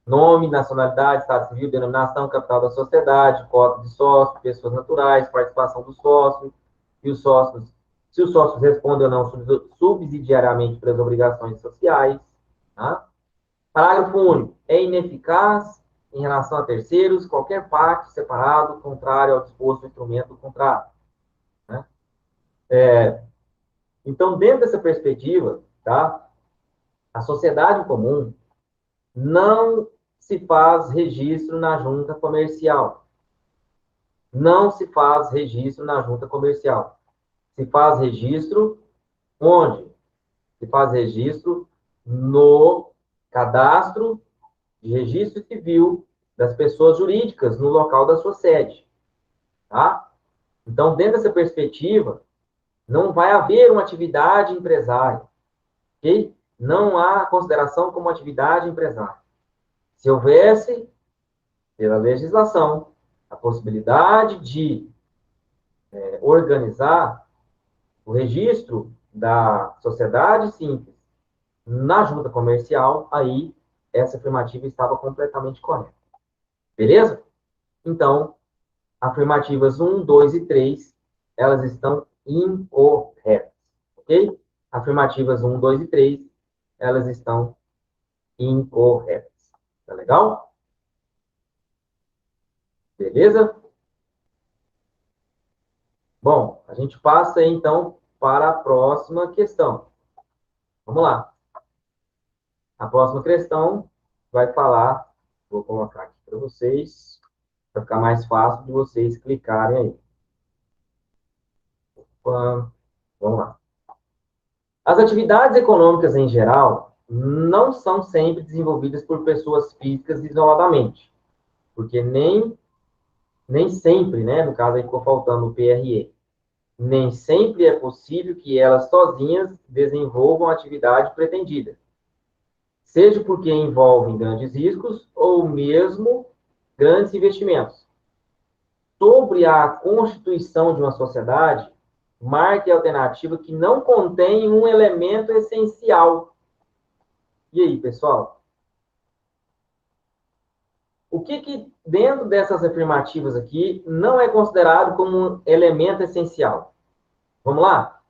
Nome, nacionalidade, estado civil, denominação, capital da sociedade, cota de sócios, pessoas naturais, participação dos sócios, e os sócios, se os sócios respondem ou não subsidiariamente pelas obrigações sociais. Tá? Parágrafo único. É ineficaz em relação a terceiros qualquer pacto separado contrário ao disposto do instrumento do contrato. Né? Então, dentro dessa perspectiva, tá, a sociedade comum não se faz registro na junta comercial. Não se faz registro na junta comercial. Se faz registro onde? Se faz registro no cadastro de registro civil das pessoas jurídicas no local da sua sede. Tá? Então, dentro dessa perspectiva, não vai haver uma atividade empresária. Ok? Não há consideração como atividade empresária. Se houvesse, pela legislação, a possibilidade de organizar o registro da sociedade simples na junta comercial, aí essa afirmativa estava completamente correta. Beleza? Então, afirmativas 1, 2 e 3, elas estão incorretas. Ok? Afirmativas 1, 2 e 3, elas estão incorretas. Tá legal? Beleza? Bom, a gente passa aí, então, para a próxima questão. Vamos lá. A próxima questão vai falar, vou colocar aqui para vocês, para ficar mais fácil de vocês clicarem aí. Opa, vamos lá. As atividades econômicas em geral não são sempre desenvolvidas por pessoas físicas isoladamente, porque nem sempre, né, no caso aí ficou faltando o PRE, nem sempre é possível que elas sozinhas desenvolvam a atividade pretendida, seja porque envolvem grandes riscos ou mesmo grandes investimentos. Sobre a constituição de uma sociedade, marque a alternativa que não contém um elemento essencial. E aí, pessoal? O que dentro dessas afirmativas aqui não é considerado como um elemento essencial? Vamos lá?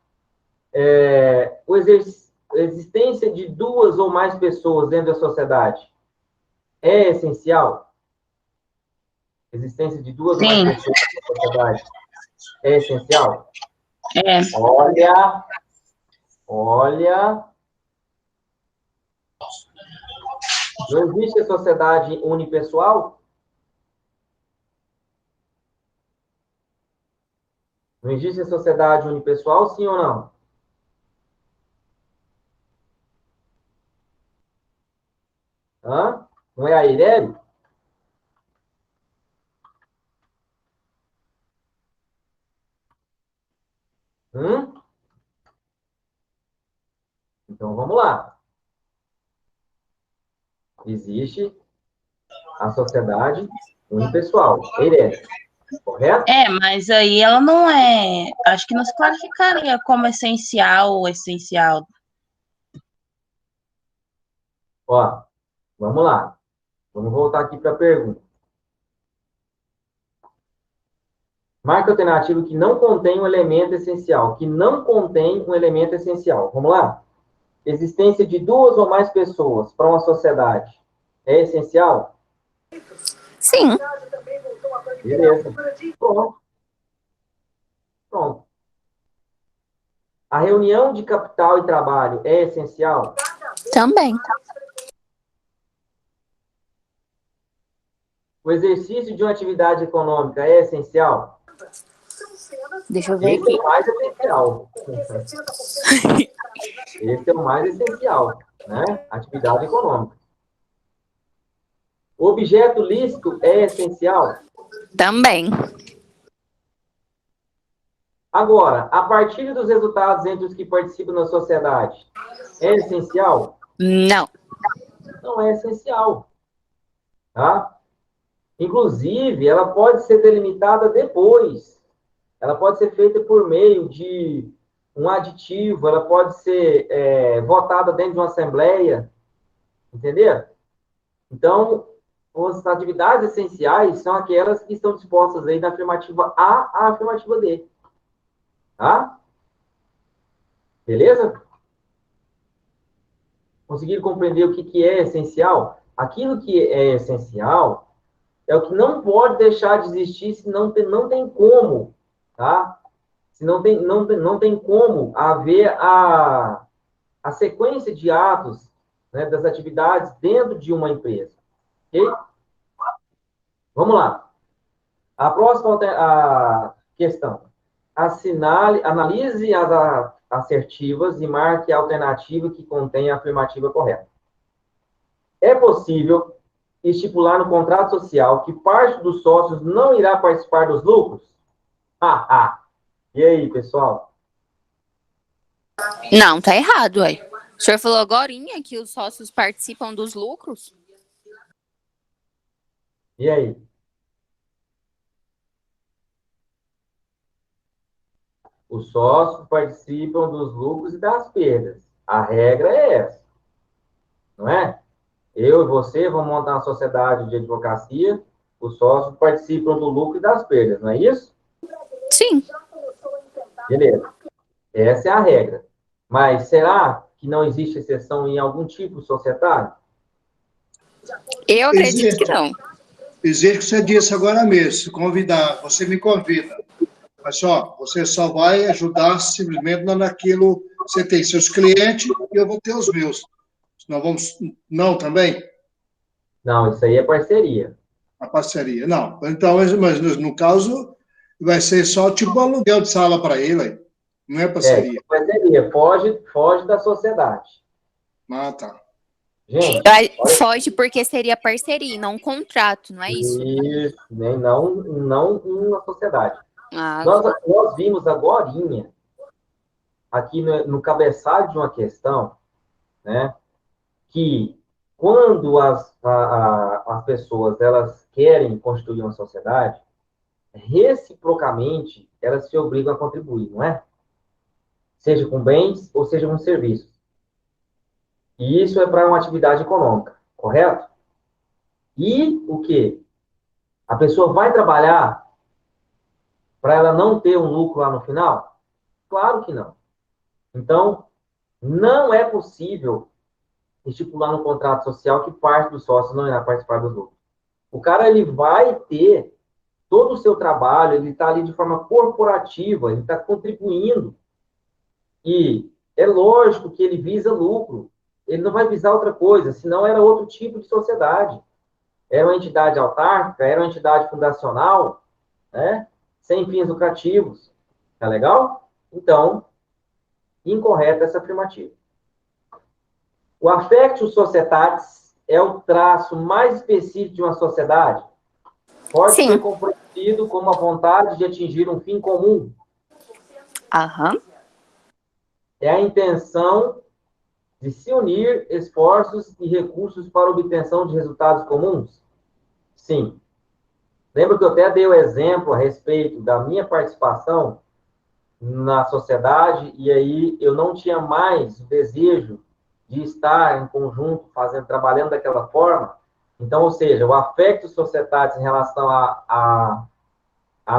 A existência de duas ou mais pessoas dentro da sociedade é essencial? A existência de duas ou mais pessoas dentro da sociedade é essencial? É. Olha. Não existe a sociedade unipessoal? Não existe a sociedade unipessoal, sim ou não? Hã? Não é a Irene? Então, vamos lá. Existe a sociedade unipessoal. Irene, correto? É, mas aí ela não é. Acho que não se classificaria como essencial ou essencial. Ó, vamos lá. Vamos voltar aqui para a pergunta. Marca alternativa que não contém um elemento essencial. Que não contém um elemento essencial. Vamos lá? Existência de duas ou mais pessoas para uma sociedade é essencial? Sim. Beleza. Pronto. A reunião de capital e trabalho é essencial? Também. O exercício de uma atividade econômica é essencial? Deixa eu ver Esse é aqui. o mais essencial. Esse é o mais essencial, né? Atividade econômica. O objeto lícito é essencial? Também. Agora, a partir dos resultados entre os que participam da sociedade, é essencial? Não. Não é essencial, tá? Inclusive, ela pode ser delimitada depois. Ela pode ser feita por meio de um aditivo, ela pode ser votada dentro de uma assembleia, entendeu? Então, as atividades essenciais são aquelas que estão dispostas aí na afirmativa A à afirmativa D. Tá? Beleza? Conseguiram compreender o que é essencial? Aquilo que é essencial é o que não pode deixar de existir se não tem como, tá? Se não tem como haver a sequência de atos, né, das atividades dentro de uma empresa. Ok? Vamos lá. A próxima questão. Analise as assertivas e marque a alternativa que contém a afirmativa correta. É possível estipular no contrato social que parte dos sócios não irá participar dos lucros? E aí, pessoal? Não, tá errado, ué. O senhor falou agorinha que os sócios participam dos lucros? E aí? Os sócios participam dos lucros e das perdas. A regra é essa, não é? Eu e você vamos montar uma sociedade de advocacia, os sócios participam do lucro e das perdas, não é isso? Sim. Beleza. Essa é a regra. Mas será que não existe exceção em algum tipo societário? Eu acredito que não. Existe o que você disse agora mesmo, se convidar, você me convida. Mas só, você só vai ajudar simplesmente naquilo que você tem seus clientes e eu vou ter os meus. Nós vamos. Não também? Não, isso aí é parceria. A parceria. Não. Então, mas no caso, vai ser só tipo um aluguel de sala para ele. Não é parceria. Parceria. Foge da sociedade. Ah, tá. Gente, foge porque seria parceria, não um contrato, não é isso? Isso, né? Não uma sociedade. Ah, Nós vimos agorinha, aqui no cabeçalho de uma questão, né, que quando as pessoas elas querem construir uma sociedade, reciprocamente, elas se obrigam a contribuir, não é? Seja com bens ou seja com serviços. E isso é para uma atividade econômica, correto? E o quê? A pessoa vai trabalhar para ela não ter um lucro lá no final? Claro que não. Então, não é possível estipular no contrato social que parte dos sócios não irá participar dos lucros. O cara, ele vai ter todo o seu trabalho, ele está ali de forma corporativa, ele está contribuindo. E é lógico que ele visa lucro. Ele não vai visar outra coisa, senão era outro tipo de sociedade. Era uma entidade autárquica, era uma entidade fundacional, né? Sem fins lucrativos. Tá legal? Então, incorreta essa afirmativa. O affectio societatis é o traço mais específico de uma sociedade? Pode sim. ser compreendido como a vontade de atingir um fim comum. Aham. É a intenção de se unir esforços e recursos para a obtenção de resultados comuns? Sim. Lembra que eu até dei o exemplo a respeito da minha participação na sociedade, e aí eu não tinha mais o desejo de estar em conjunto, trabalhando daquela forma. Então, ou seja, o affectio societatis em relação a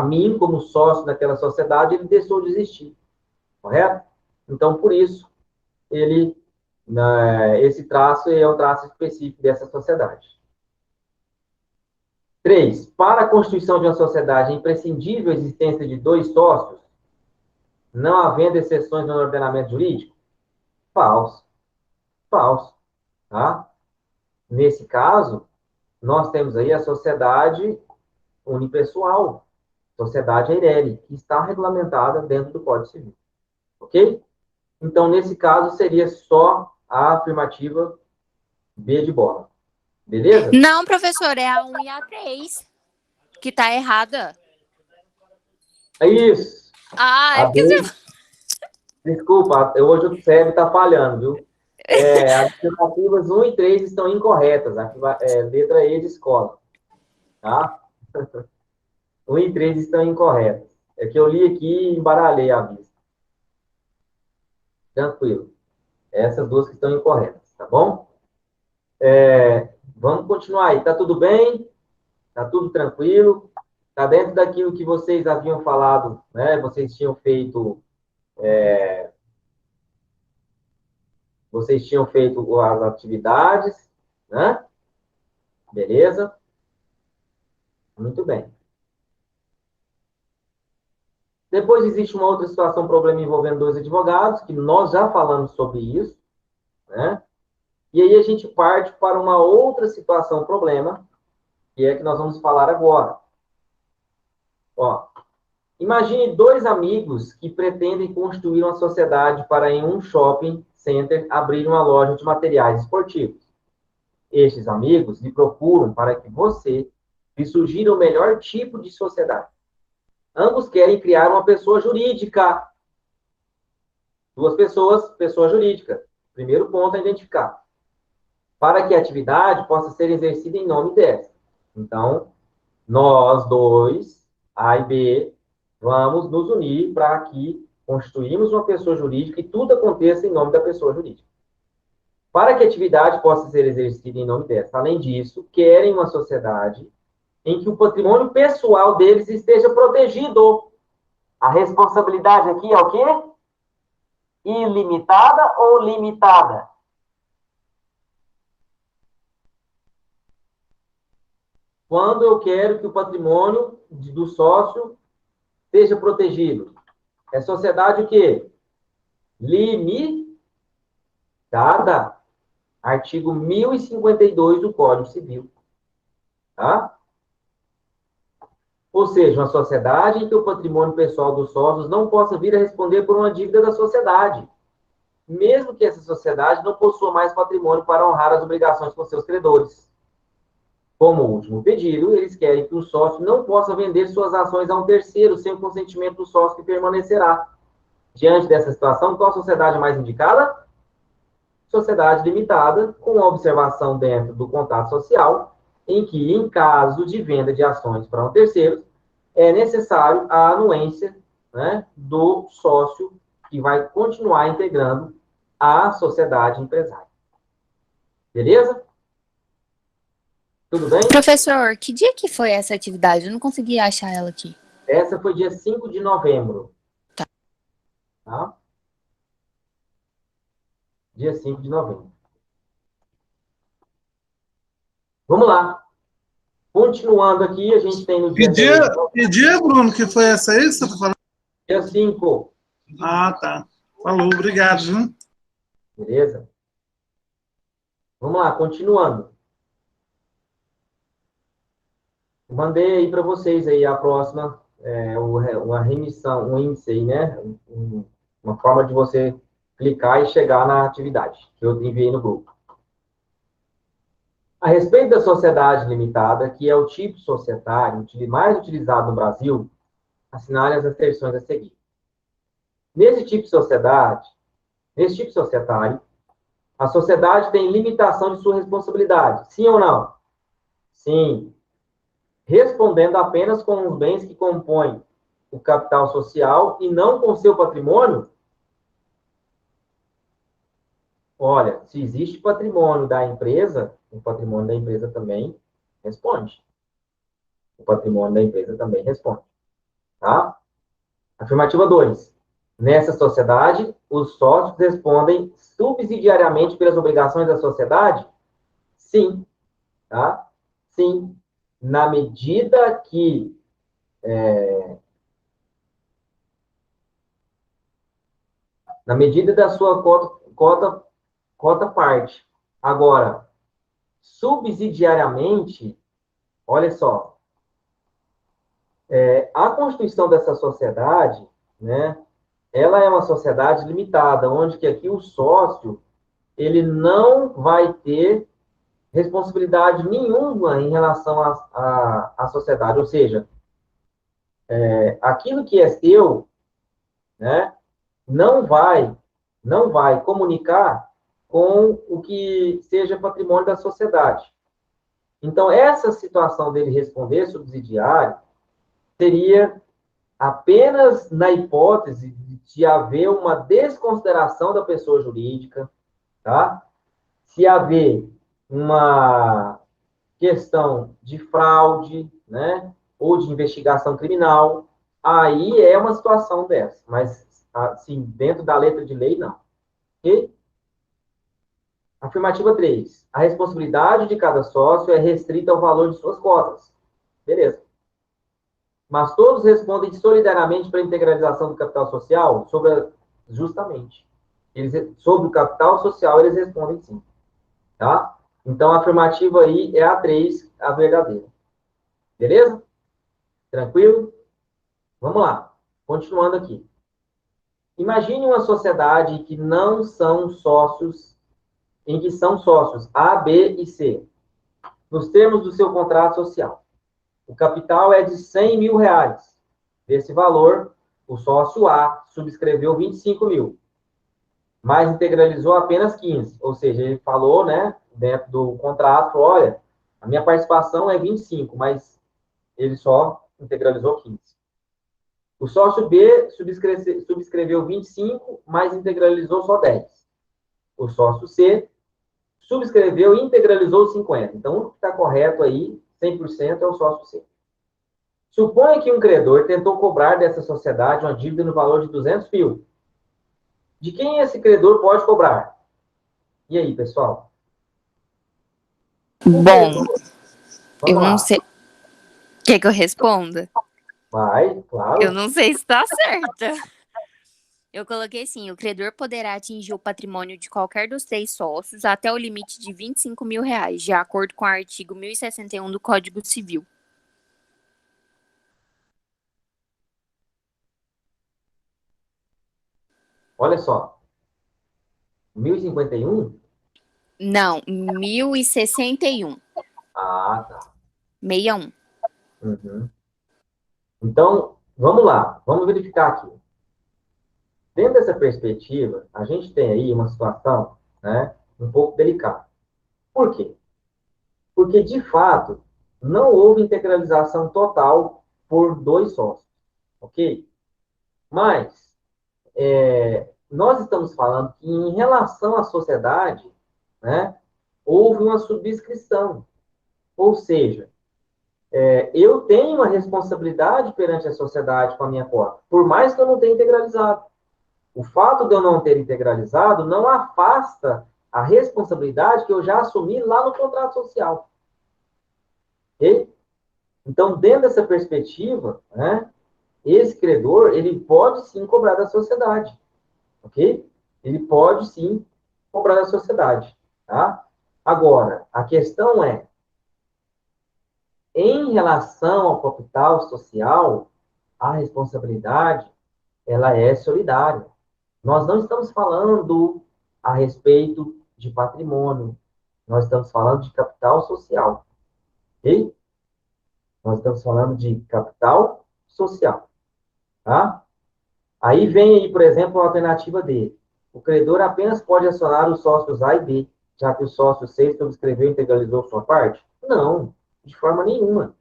mim, como sócio daquela sociedade, ele deixou de existir, correto? Então, por isso, esse traço é um traço específico dessa sociedade. 3. Para a constituição de uma sociedade, é imprescindível a existência de 2 sócios, não havendo exceções no ordenamento jurídico? Falso. Falso. tá? Nesse caso, nós temos aí a sociedade unipessoal, sociedade Eireli, que está regulamentada dentro do Código Civil, ok? Então, nesse caso, seria só a afirmativa B de bola, beleza? Não, professor, é a 1 e a 3 que tá errada. É isso. Ah, é A porque B, desculpa, hoje o cérebro está falhando, viu? As alternativas 1 e 3 estão incorretas. Letra E de escola, tá? 1 e 3 estão incorretas. É que eu li aqui e embaralhei a vista. Tranquilo. Essas duas que estão incorretas, tá bom? Vamos continuar aí. Tá tudo bem? Tá tudo tranquilo? Tá dentro daquilo que vocês haviam falado, né? Vocês tinham feito as atividades, né? Beleza? Muito bem. Depois existe uma outra situação, problema envolvendo dois advogados, que nós já falamos sobre isso, né? E aí a gente parte para uma outra situação, problema, que é que nós vamos falar agora. Ó, imagine dois amigos que pretendem construir uma sociedade para, em um shopping center, abrir uma loja de materiais esportivos. Estes amigos lhe procuram para que você lhe sugira o melhor tipo de sociedade. Ambos querem criar uma pessoa jurídica. Duas pessoas, pessoa jurídica. Primeiro ponto a identificar. Para que a atividade possa ser exercida em nome dessa. Então, nós dois, A e B, vamos nos unir para que constituímos uma pessoa jurídica e tudo aconteça em nome da pessoa jurídica. Para que a atividade possa ser exercida em nome dessa. Além disso, querem uma sociedade em que o patrimônio pessoal deles esteja protegido. A responsabilidade aqui é o quê? Ilimitada ou limitada? Quando eu quero que o patrimônio do sócio seja protegido. É sociedade o quê? Limitada. Artigo 1052 do Código Civil. Tá? Ou seja, uma sociedade em que o patrimônio pessoal dos sócios não possa vir a responder por uma dívida da sociedade, mesmo que essa sociedade não possua mais patrimônio para honrar as obrigações com seus credores. Como último pedido, eles querem que o sócio não possa vender suas ações a um terceiro sem o consentimento do sócio que permanecerá. Diante dessa situação, qual a sociedade mais indicada? Sociedade limitada, com observação dentro do contrato social, em que, em caso de venda de ações para um terceiro, é necessário a anuência, né, do sócio que vai continuar integrando a sociedade empresária. Beleza? Tudo bem? professor, que dia que foi essa atividade? Eu não consegui achar ela aqui. Essa foi dia 5 de novembro. Tá? Dia 5 de novembro. Vamos lá. Continuando aqui, a gente tem no dia 10. Que dia, Bruno, que foi essa aí que você está falando? Dia 5. Ah, tá. Falou, obrigado, viu? Beleza? Vamos lá, continuando. Mandei aí para vocês aí a próxima, uma remissão, um índice aí, né? Uma forma de você clicar e chegar na atividade que eu enviei no grupo. A respeito da sociedade limitada, que é o tipo societário mais utilizado no Brasil, assinale as asserções a seguir. Nesse tipo societário, a sociedade tem limitação de sua responsabilidade. Sim ou não? Sim. Respondendo apenas com os bens que compõem o capital social e não com seu patrimônio? Olha, se existe patrimônio da empresa, o patrimônio da empresa também responde. O patrimônio da empresa também responde. Tá? Afirmativa 2. Nessa sociedade, os sócios respondem subsidiariamente pelas obrigações da sociedade? Sim. Tá? Sim. Na medida que na medida da sua cota parte. Agora, subsidiariamente, olha só, a constituição dessa sociedade, né, ela é uma sociedade limitada, onde que aqui o sócio, ele não vai ter responsabilidade nenhuma em relação à sociedade, ou seja, aquilo que é seu, né, não vai comunicar com o que seja patrimônio da sociedade. Então, essa situação dele responder subsidiário seria apenas na hipótese de haver uma desconsideração da pessoa jurídica, tá? Se haver uma questão de fraude, né, ou de investigação criminal, aí é uma situação dessa, mas, assim, dentro da letra de lei, não. Ok? Afirmativa 3. A responsabilidade de cada sócio é restrita ao valor de suas cotas. Beleza. Mas todos respondem solidariamente para a integralização do capital social justamente. Sobre o capital social, eles respondem sim. Tá? Então, a afirmativa aí é a 3, a verdadeira. Beleza? Tranquilo? Vamos lá. Continuando aqui. Imagine uma sociedade que não são sócios, em que são sócios A, B e C, nos termos do seu contrato social. O capital é de 100 mil reais. Desse valor, o sócio A subscreveu 25 mil, mas integralizou apenas 15. Ou seja, ele falou, né, dentro do contrato, olha, a minha participação é 25, mas ele só integralizou 15. O sócio B subscreveu 25, mas integralizou só 10. O sócio C subscreveu e integralizou 50. Então, o que está correto aí, 100%, é o sócio C. Suponha que um credor tentou cobrar dessa sociedade uma dívida no valor de 200 mil. De quem esse credor pode cobrar? E aí, pessoal? Bom, eu Vamos não lá. sei. Quer que eu responda? Vai, Eu claro. não sei se está certa. Eu coloquei assim: o credor poderá atingir o patrimônio de qualquer dos 3 sócios até o limite de 25 mil reais, de acordo com o artigo 1061 do Código Civil. Olha só. 1051? Não, 1061. Ah, tá. 61. Uhum. Então, vamos lá. Vamos verificar aqui. Dentro dessa perspectiva, a gente tem aí uma situação, né, um pouco delicada. Por quê? Porque, de fato, não houve integralização total por 2 sócios, ok? Mas, nós estamos falando que, em relação à sociedade, né, houve uma subscrição. Ou seja, eu tenho uma responsabilidade perante a sociedade com a minha cota, por mais que eu não tenha integralizado. O fato de eu não ter integralizado não afasta a responsabilidade que eu já assumi lá no contrato social. Ok? Então, dentro dessa perspectiva, né, esse credor, ele pode sim cobrar da sociedade. Ok? Ele pode sim cobrar da sociedade. Tá? Agora, a questão é, em relação ao capital social, a responsabilidade, ela é solidária. Nós não estamos falando a respeito de patrimônio, nós estamos falando de capital social, ok? Nós estamos falando de capital social, tá? Aí vem aí, por exemplo, a alternativa D. O credor apenas pode acionar os sócios A e B, já que o sócio C subscreveu e integralizou sua parte? Não, de forma nenhuma,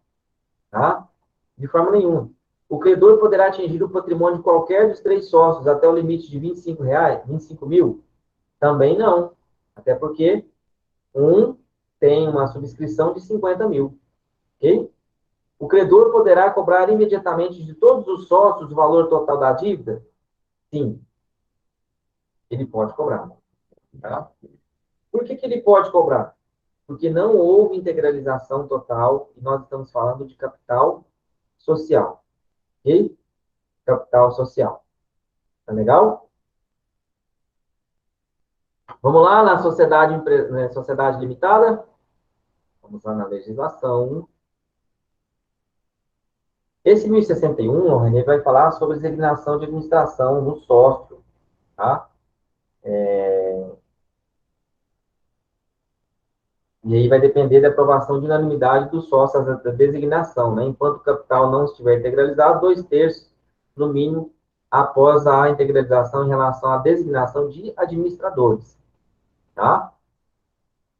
tá? De forma nenhuma. O credor poderá atingir o patrimônio de qualquer dos 3 sócios até o limite de 25 reais, 25 mil? Também não. Até porque um tem uma subscrição de 50 mil. Ok? O credor poderá cobrar imediatamente de todos os sócios o valor total da dívida? Sim, ele pode cobrar. Tá? Por que ele pode cobrar? Porque não houve integralização total e nós estamos falando de capital social. Ok? Capital social. Tá legal? Vamos lá na sociedade, sociedade limitada? Vamos lá na legislação. Esse 1061, o René vai falar sobre designação de administração do sócio, tá? E aí vai depender da aprovação de unanimidade dos sócios da designação, né? Enquanto o capital não estiver integralizado, 2/3, no mínimo, após a integralização em relação à designação de administradores, tá?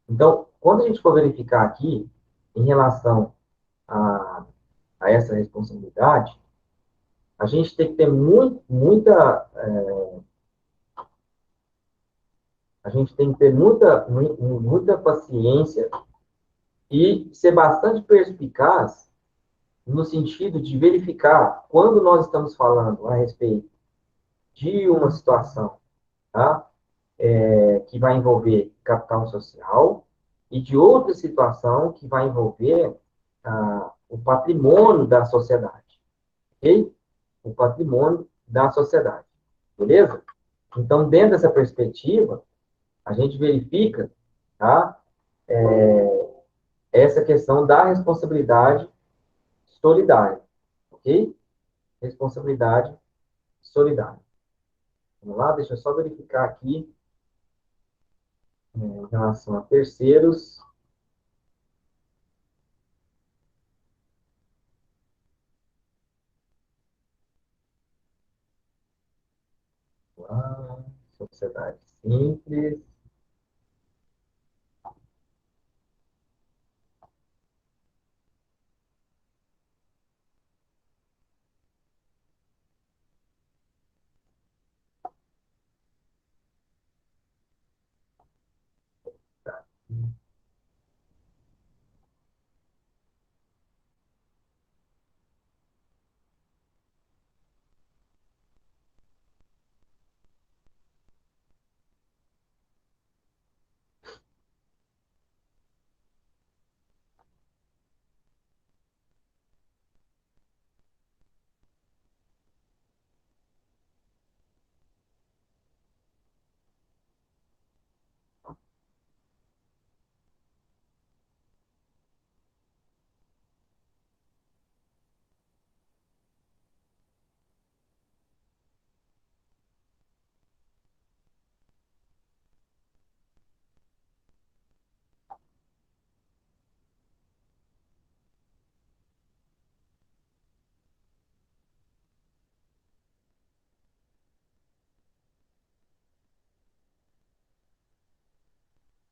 Então, quando a gente for verificar aqui, em relação a essa responsabilidade, a gente tem que ter a gente tem que ter muita paciência e ser bastante perspicaz no sentido de verificar quando nós estamos falando a respeito de uma situação, tá? Que vai envolver capital social e de outra situação que vai envolver o patrimônio da sociedade, ok? O patrimônio da sociedade, beleza? Então, dentro dessa perspectiva, a gente verifica, tá? Essa questão da responsabilidade solidária, ok? Responsabilidade solidária. Vamos lá, deixa eu só verificar aqui, em relação a terceiros. Vamos lá, sociedade simples.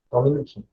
Só um minutinho.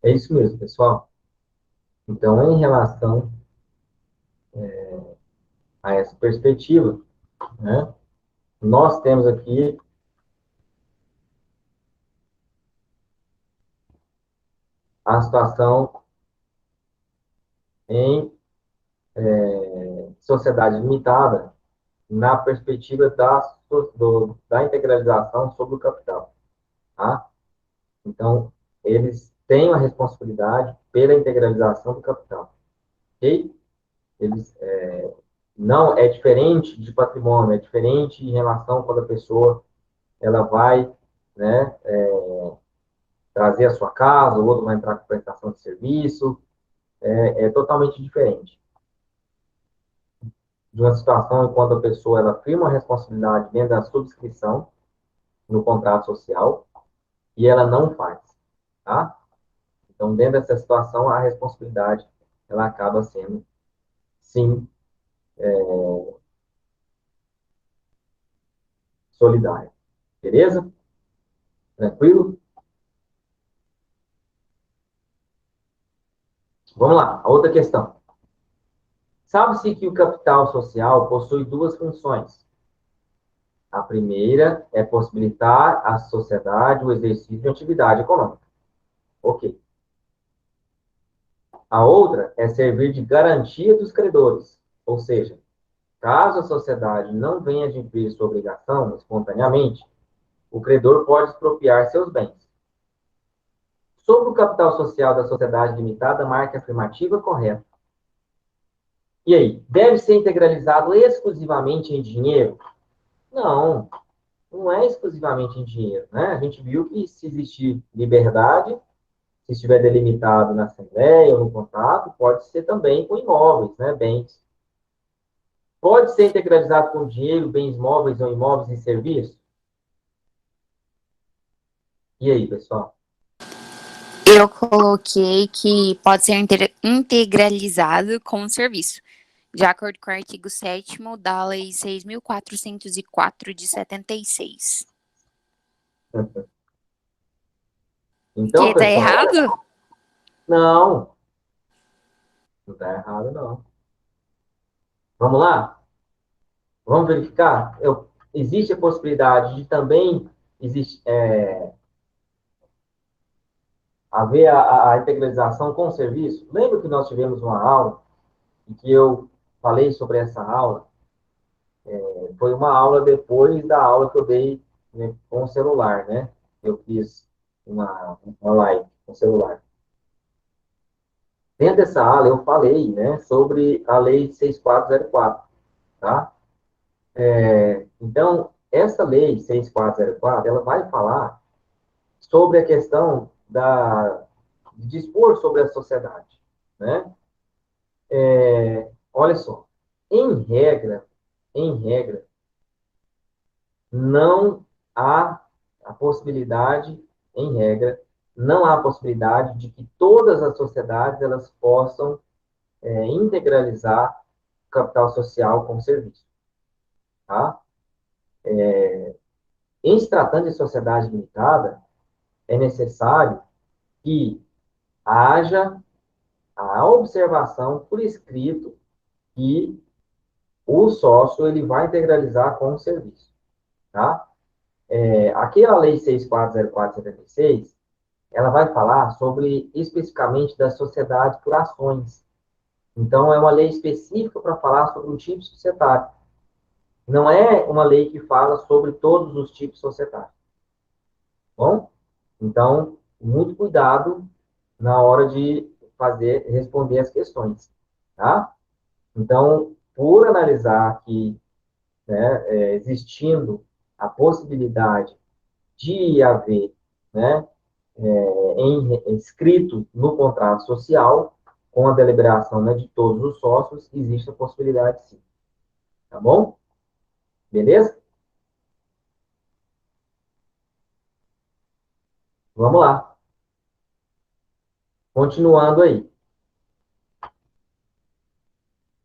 É isso mesmo, pessoal. Então, em relação a essa perspectiva, né, nós temos aqui a situação em sociedade limitada na perspectiva da integralização sobre o capital, tá? Então, eles têm uma responsabilidade pela integralização do capital, ok? Eles, não é diferente de patrimônio, é diferente em relação quando a pessoa ela vai, né, trazer a sua casa, o outro vai entrar com prestação de serviço, é totalmente diferente de uma situação quando a pessoa ela firma uma responsabilidade dentro da subscrição no contrato social e ela não faz, tá? Então, dentro dessa situação, a responsabilidade, ela acaba sendo, sim, solidária. Beleza? Tranquilo? Vamos lá, a outra questão. Sabe-se que o capital social possui duas funções. A primeira é possibilitar à sociedade o exercício de atividade econômica. Ok. A outra é servir de garantia dos credores, ou seja, caso a sociedade não venha adquirir sua obrigação espontaneamente, o credor pode expropriar seus bens. Sobre o capital social da sociedade limitada, marque a afirmativa correta. E aí, deve ser integralizado exclusivamente em dinheiro? Não, não é exclusivamente em dinheiro, né? A gente viu que se existir liberdade, se estiver delimitado na assembleia ou no contrato, pode ser também com imóveis, né? Bens. Pode ser integralizado com dinheiro, bens móveis ou imóveis e serviços? E aí, pessoal? Eu coloquei que pode ser integralizado com o serviço, de acordo com o artigo 7º da Lei 6.404 de 76. Então, Que tá pessoal, errado? não está errado, não. Vamos lá? Vamos verificar? Existe a possibilidade de também haver a integralização com o serviço? Lembra que nós tivemos uma aula e que eu falei sobre essa aula? Foi uma aula depois da aula que eu dei, né, com o celular, né? Eu fiz uma live com o celular. Dentro dessa aula eu falei, né, sobre a Lei 6404, tá? Então, essa Lei 6404, ela vai falar sobre a questão de dispor sobre a sociedade, né? Olha só, em regra, não há a possibilidade, em regra, não há a possibilidade de que todas as sociedades elas possam integralizar o capital social com o serviço, tá? Em se tratando de sociedade limitada, é necessário que haja a observação por escrito que o sócio ele vai integralizar com o serviço, tá? Aqui a Lei 6.404/76, ela vai falar sobre, especificamente, das sociedades por ações. Então, é uma lei específica para falar sobre o tipo societário. Não é uma lei que fala sobre todos os tipos societários. Bom? Então, muito cuidado na hora de responder as questões, tá? Então, por analisar que, né, existindo a possibilidade de haver, né, escrito no contrato social, com a deliberação, né, de todos os sócios, existe a possibilidade sim. Tá bom? Beleza? Vamos lá. Continuando aí.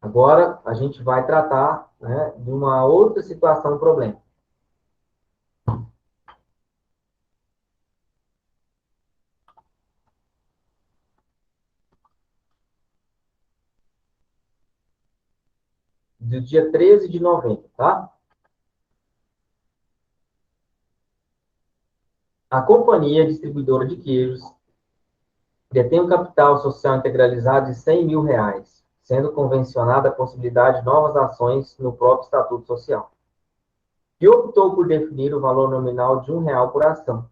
Agora, a gente vai tratar, né, de uma outra situação, problema. Do dia 13 de novembro, tá? A companhia distribuidora de queijos detém um capital social integralizado de R$ 100.000, sendo convencionada a possibilidade de novas ações no próprio Estatuto Social, que optou por definir o valor nominal de R$ 1 por ação.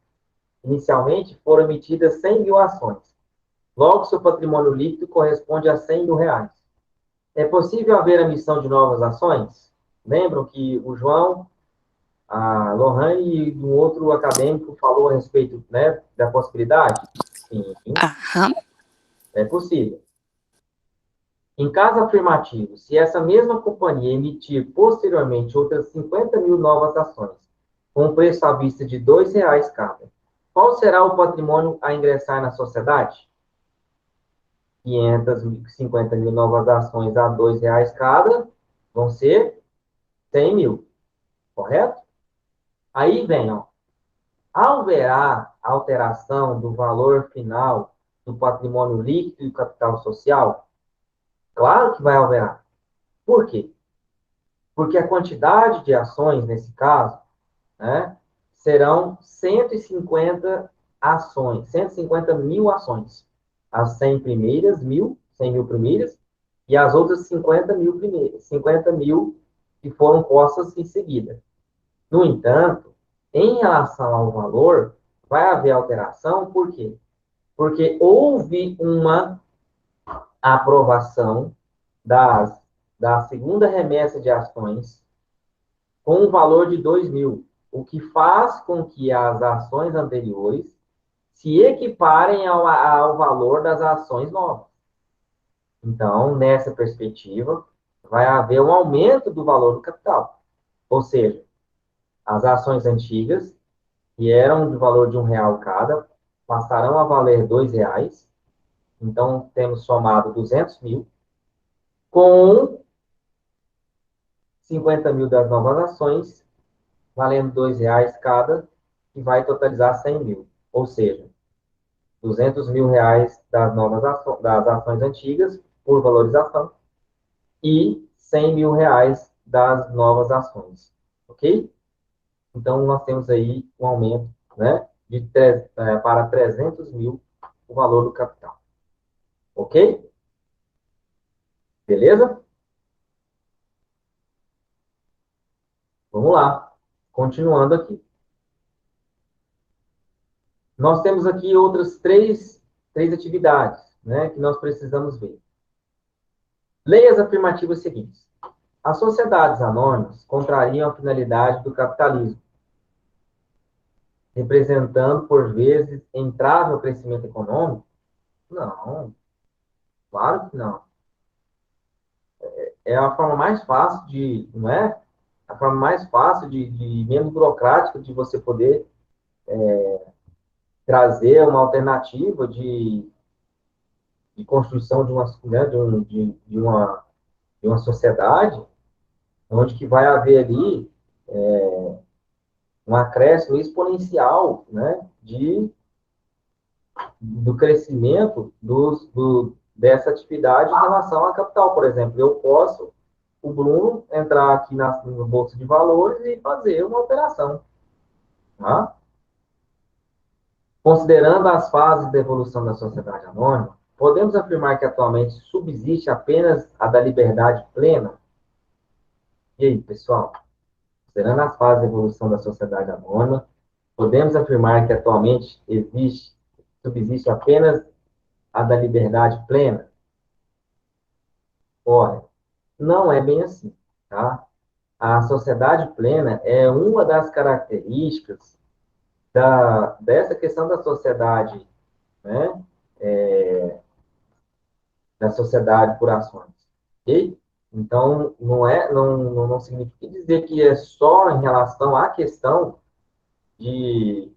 Inicialmente, foram emitidas 100.000 ações. Logo, seu patrimônio líquido corresponde a R$ 100.000. É possível haver a emissão de novas ações? Lembram que o João, a Lohane e um outro acadêmico falou a respeito, né, da possibilidade? Sim, Aham. é possível. Em caso afirmativo, se essa mesma companhia emitir posteriormente outras 50.000 novas ações, com um preço à vista de R$ 2 cada, Qual será o patrimônio a ingressar na sociedade? 550 mil novas ações a R$ 2 cada, vão ser 100 mil, correto? Aí vem, ó, haverá alteração do valor final do patrimônio líquido e capital social? Claro que vai haver. Por quê? Porque a quantidade de ações, nesse caso, né, serão 150 ações, 150 mil ações. As 100 primeiras, 100 mil primeiras, e as outras 50 mil primeiras, 50 mil que foram postas em seguida. No entanto, em relação ao valor, vai haver alteração, por quê? Porque houve uma aprovação da segunda remessa de ações com um valor de 2 mil, o que faz com que as ações anteriores se equiparem ao valor das ações novas. Então, nessa perspectiva, vai haver um aumento do valor do capital. Ou seja, as ações antigas, que eram de valor de R$ 1 cada, passarão a valer R$ 2. Então, temos somado 200 mil, com 50 mil das novas ações, valendo R$ 2 cada, que vai totalizar 100 mil. Ou seja, 200 mil reais das novas das ações antigas, por valorização, e 100 mil reais das novas ações. Ok? Então, nós temos aí um aumento, né, para 300 mil o valor do capital. Ok? Beleza? Vamos lá. Continuando aqui. Nós temos aqui outras três atividades, né, que nós precisamos ver. Leia as afirmativas seguintes. As sociedades anônimas contrariam a finalidade do capitalismo, representando, por vezes, entrave ao crescimento econômico? Não, claro que não. É a forma mais fácil não é? A forma mais fácil menos burocrática de você poder trazer uma alternativa de construção de uma, né, de uma sociedade, onde que vai haver ali um acréscimo exponencial, né, do crescimento dessa atividade em relação à capital. Por exemplo, eu posso, o Bruno, entrar aqui no Bolsa de Valores e fazer uma operação. Tá? Considerando as fases da evolução da sociedade anônima, podemos afirmar que atualmente subsiste apenas a da liberdade plena? E aí, pessoal? Considerando as fases da evolução da sociedade anônima, podemos afirmar que atualmente subsiste apenas a da liberdade plena? Olha, não é bem assim, tá? A sociedade plena é uma das características dessa questão da sociedade, né? Da sociedade por ações, ok? Então, não significa dizer que é só em relação à questão de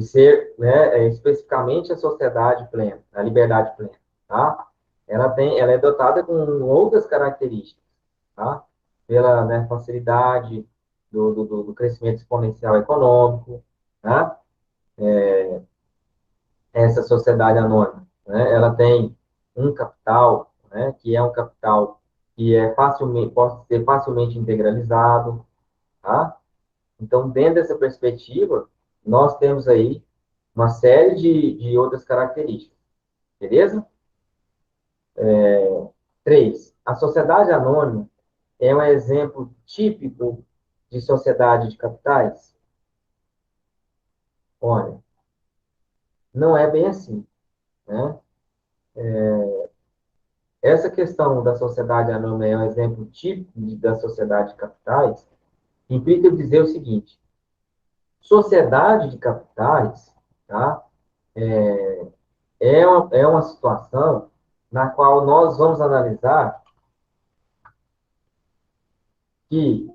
ser, né, especificamente a sociedade plena, a liberdade plena, tá? Ela é dotada com outras características, tá? Pela, né, facilidade do crescimento exponencial econômico, tá? Essa sociedade anônima, né? Ela tem um capital, né, que é um capital que pode ser facilmente integralizado, tá? Então, dentro dessa perspectiva, nós temos aí uma série de outras características, beleza? 3. A sociedade anônima é um exemplo típico de sociedade de capitais? Olha, não é bem assim, né? Essa questão da sociedade anônima é um exemplo típico da sociedade de capitais, implica dizer o seguinte: sociedade de capitais, tá? É uma situação na qual nós vamos analisar que,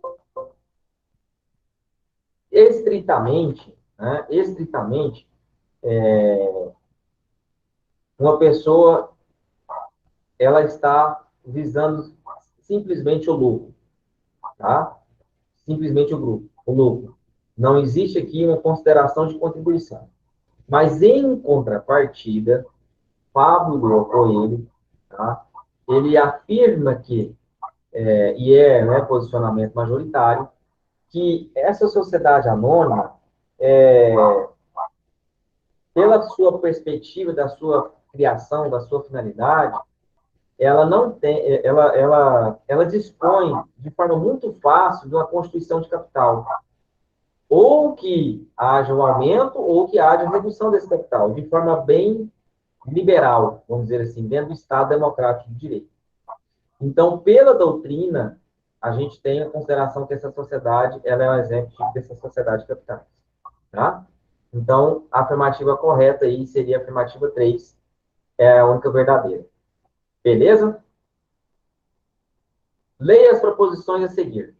estritamente, né, estritamente, uma pessoa, ela está visando simplesmente o lucro, tá? Simplesmente o lucro. Não existe aqui uma consideração de contribuição. Mas, em contrapartida, Pablo Coelho, tá? Ele afirma que, né, posicionamento majoritário, que essa sociedade anônima, pela sua perspectiva, da sua criação, da sua finalidade, ela não tem, ela dispõe de forma muito fácil de uma constituição de capital. Ou que haja um aumento, ou que haja redução desse capital, de forma bem liberal, vamos dizer assim, dentro do Estado Democrático de Direito. Então, pela doutrina, a gente tem a consideração que essa sociedade, ela é um exemplo dessa sociedade capitalista, tá? Então, a afirmativa correta aí seria a afirmativa 3, é a única verdadeira. Beleza? Leia as proposições a seguir.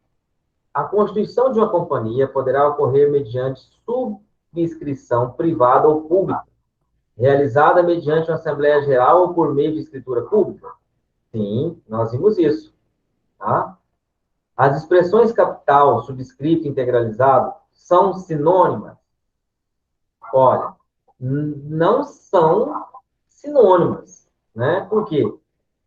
A constituição de uma companhia poderá ocorrer mediante subscrição privada ou pública, realizada mediante uma Assembleia Geral ou por meio de escritura pública? Sim, nós vimos isso. Tá? As expressões capital, subscrito e integralizado são sinônimas? Olha, não são sinônimas. Né? Por quê?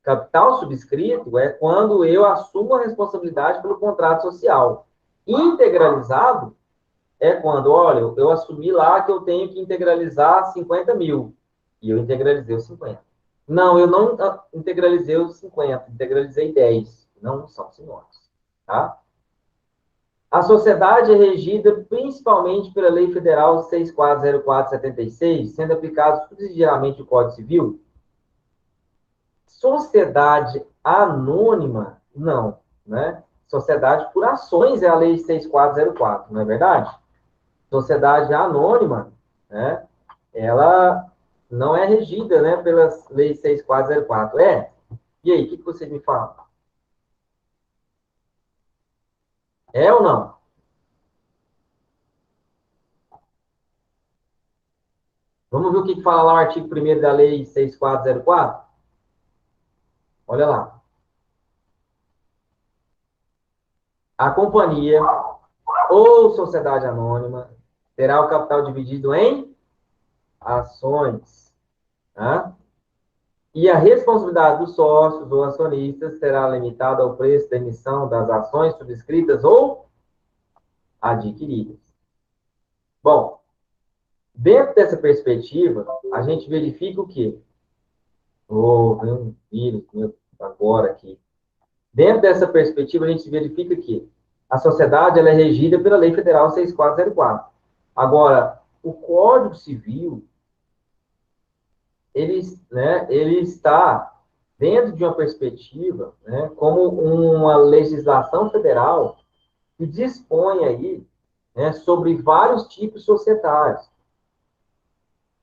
Capital subscrito é quando eu assumo a responsabilidade pelo contrato social. Integralizado é quando, olha, eu assumi lá que eu tenho que integralizar 50 mil. E eu integralizei os 50. Não, eu não integralizei os 50, integralizei 10. Não são sinônimos. Tá? A sociedade é regida principalmente pela Lei Federal 6404/76, sendo aplicado subsidiariamente o Código Civil. Sociedade anônima, não, né? Sociedade por ações é a Lei 6404, não é verdade? Sociedade anônima, né? Ela não é regida, né, pelas leis 6404. É? E aí, o que você me fala? É ou não? Vamos ver o que fala lá o artigo 1º da lei 6404? Olha lá. A companhia ou sociedade anônima terá o capital dividido em ações, tá? E a responsabilidade dos sócios ou acionistas será limitada ao preço da emissão das ações subscritas ou adquiridas. Bom, dentro dessa perspectiva, a gente verifica o quê? Vem um vírus agora aqui. Dentro dessa perspectiva, a gente verifica que a sociedade ela é regida pela Lei Federal 6404. Agora, o Código Civil, ele está dentro de uma perspectiva, né, como uma legislação federal que dispõe aí, né, sobre vários tipos societários.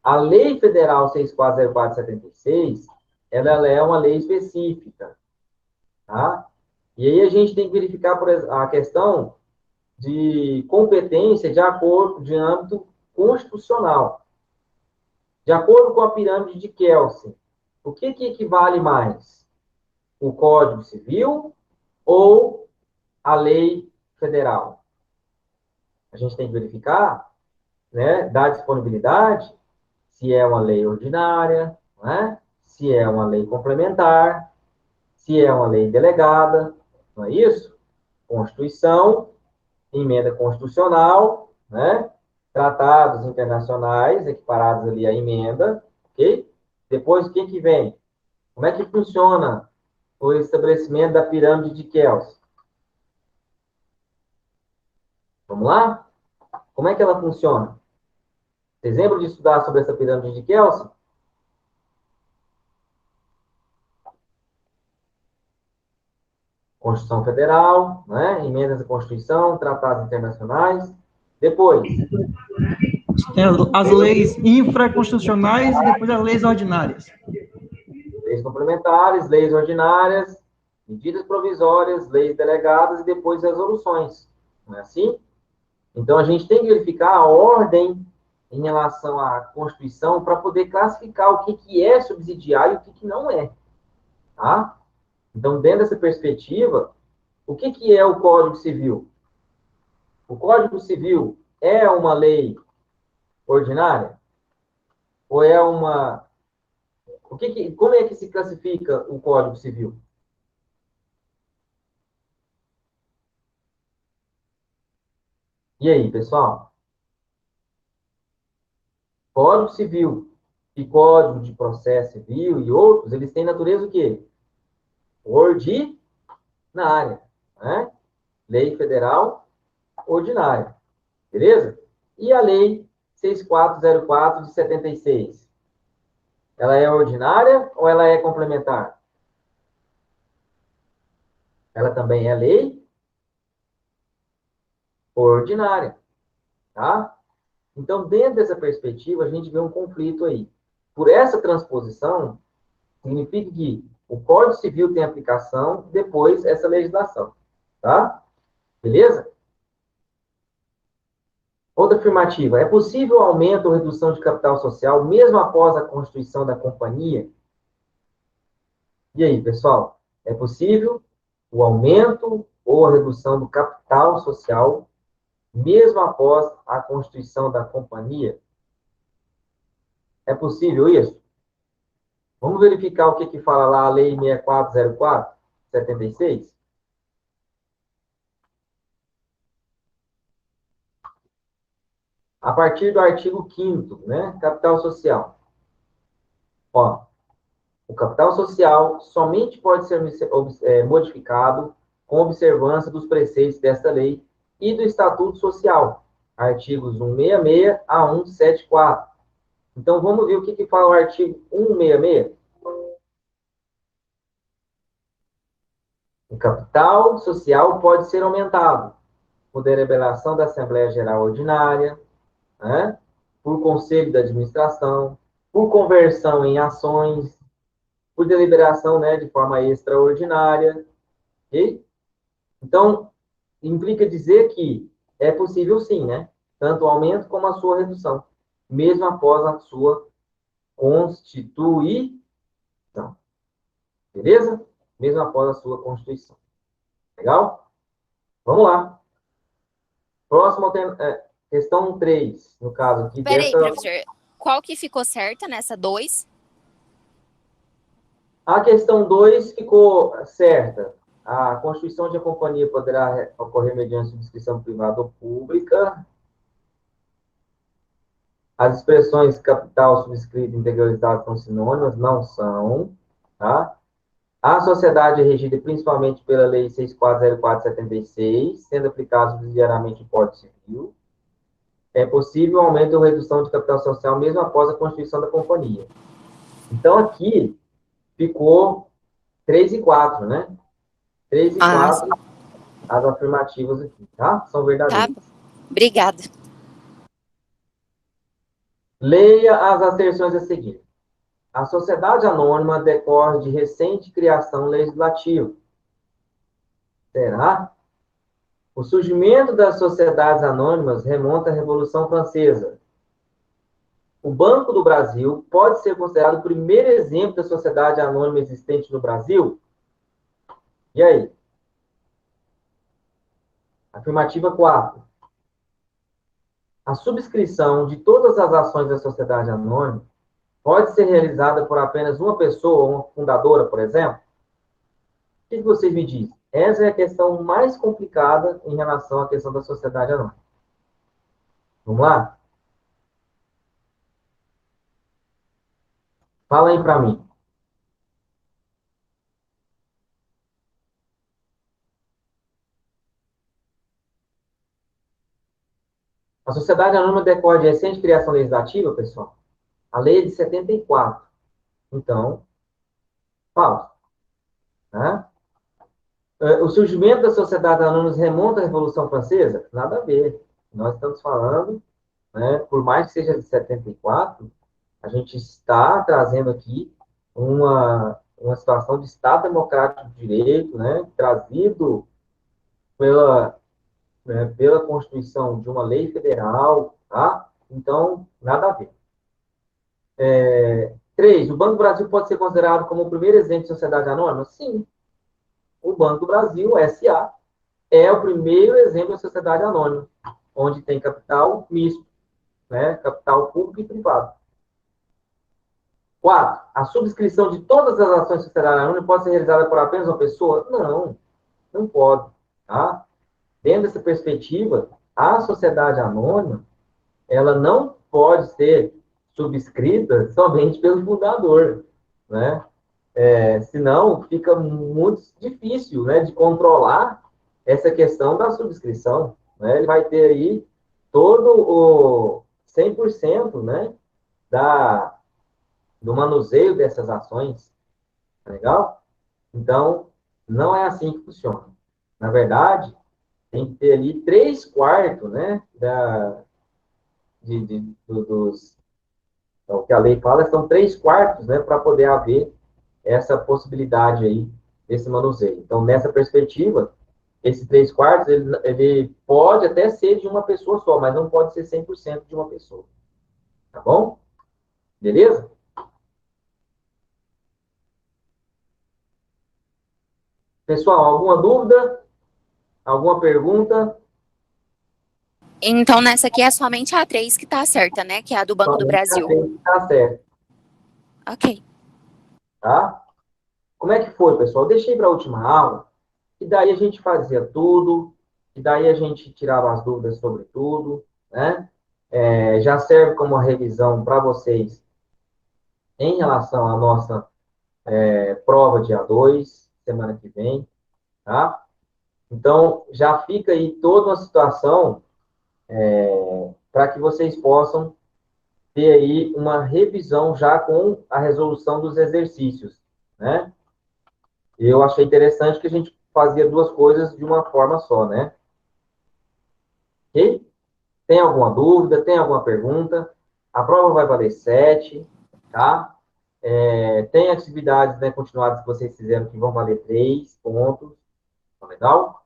A Lei Federal 6404/76, ela é uma lei específica, tá? E aí a gente tem que verificar a questão de competência de acordo de âmbito constitucional. De acordo com a pirâmide de Kelsen, o que equivale mais? O Código Civil ou a lei federal? A gente tem que verificar, né, dar disponibilidade, se é uma lei ordinária, né, se é uma lei complementar, se é uma lei delegada, não é isso? Constituição, emenda constitucional, né, tratados internacionais equiparados ali à emenda, ok? Depois, o que vem? Como é que funciona o estabelecimento da pirâmide de Kelsen? Vamos lá? Como é que ela funciona? Vocês lembram de estudar sobre essa pirâmide de Kelsen? Constituição Federal, né? Emendas à Constituição, tratados internacionais. Depois. Tem as leis infraconstitucionais e depois as leis ordinárias. Leis complementares, leis ordinárias, medidas provisórias, leis delegadas e depois resoluções. Não é assim? Então, a gente tem que verificar a ordem em relação à Constituição para poder classificar o que, que é subsidiário e o que, que não é. Tá? Então, dentro dessa perspectiva, o que, que é o Código Civil? O Código Civil é uma lei ordinária? Ou é uma... Como é que se classifica o Código Civil? E aí, pessoal? Código Civil e Código de Processo Civil e outros, eles têm natureza o quê? Ordinária, né? Lei Federal ordinária, beleza? E a Lei 6404 de 76? Ela é ordinária ou ela é complementar? Ela também é lei ordinária, tá? Então, dentro dessa perspectiva, a gente vê um conflito aí. Por essa transposição, significa que o Código Civil tem aplicação depois essa legislação, tá? Beleza? Outra afirmativa. É possível aumento ou redução de capital social mesmo após a constituição da companhia? E aí, pessoal? É possível o aumento ou a redução do capital social mesmo após a constituição da companhia? É possível isso? Vamos verificar o que, que fala lá a Lei 6404, 76? A partir do artigo 5º, né? Capital social. Ó, o capital social somente pode ser modificado com observância dos preceitos desta lei e do Estatuto Social, artigos 166 a 174. Então, vamos ver o que, que fala o artigo 166. O capital social pode ser aumentado por deliberação da Assembleia Geral Ordinária, né? Por conselho da administração, por conversão em ações, por deliberação, né, de forma extraordinária, ok? Então, implica dizer que é possível sim, né? Tanto o aumento como a sua redução, mesmo após a sua constituição. Beleza? Mesmo após a sua constituição. Legal? Vamos lá. Próxima questão 3, no caso aqui. Peraí, professor. Qual que ficou certa nessa 2? A questão 2 ficou certa. A constituição de uma companhia poderá ocorrer mediante subscrição privada ou pública. As expressões capital, subscrito e integralidade são sinônimas? Não são. Tá? A sociedade é regida principalmente pela Lei 6404/76, sendo aplicada subsidiariamente o Código Civil. É possível aumento ou redução de capital social mesmo após a constituição da companhia. Então, aqui ficou 3 e 4, né? 3 e 4, as afirmativas aqui, tá? São verdadeiras. Tá. Obrigada. Leia as asserções a seguir. A sociedade anônima decorre de recente criação legislativa. Será? O surgimento das sociedades anônimas remonta à Revolução Francesa. O Banco do Brasil pode ser considerado o primeiro exemplo da sociedade anônima existente no Brasil? E aí? Afirmativa 4. A subscrição de todas as ações da sociedade anônima pode ser realizada por apenas uma pessoa, uma fundadora, por exemplo? O que vocês me dizem? Essa é a questão mais complicada em relação à questão da sociedade anônima. Vamos lá? Fala aí para mim. A sociedade anônima decorre de recente criação legislativa, pessoal? A lei é de 74. Então, falso. Né? O surgimento da sociedade anônima remonta à Revolução Francesa? Nada a ver. Nós estamos falando, né, por mais que seja de 74, a gente está trazendo aqui uma situação de Estado Democrático de Direito, né, trazido né, pela Constituição de uma lei federal, tá? Então, nada a ver. 3, o Banco do Brasil pode ser considerado como o primeiro exemplo de sociedade anônima? Sim. O Banco do Brasil, SA, é o primeiro exemplo de sociedade anônima, onde tem capital misto, né? Capital público e privado. 4, a subscrição de todas as ações de sociedade anônima pode ser realizada por apenas uma pessoa? Não, não pode. Tá? Dentro dessa perspectiva, a sociedade anônima, ela não pode ser subscrita somente pelo fundador, né? Senão, fica muito difícil, né, de controlar essa questão da subscrição, né? Ele vai ter aí todo o 100%, né, do manuseio dessas ações, tá legal? Então, não é assim que funciona. Na verdade, tem que ter ali 3/4, né, dos, o que a lei fala, são 3/4, né, para poder haver essa possibilidade aí, desse manuseio. Então, nessa perspectiva, esse 3/4, ele pode até ser de uma pessoa só, mas não pode ser 100% de uma pessoa. Tá bom? Beleza? Pessoal, alguma dúvida? Alguma pergunta? Então, nessa aqui é somente a 3 que tá certa, né? Que é a do Banco do Somente a Brasil. tem que estar certo, Ok. tá? Como é que foi, pessoal? Eu deixei para a última aula, e daí a gente fazia tudo, e daí a gente tirava as dúvidas sobre tudo, né? Já serve como uma revisão para vocês em relação à nossa prova dia 2, semana que vem, tá? Então, já fica aí toda uma situação para que vocês possam ter aí uma revisão já com a resolução dos exercícios, né? Eu achei interessante que a gente fazia duas coisas de uma forma só, né? Ok? Tem alguma dúvida? Tem alguma pergunta? A prova vai valer 7, tá? Tem atividades, né, continuadas que vocês fizeram que vão valer 3 pontos, tá legal?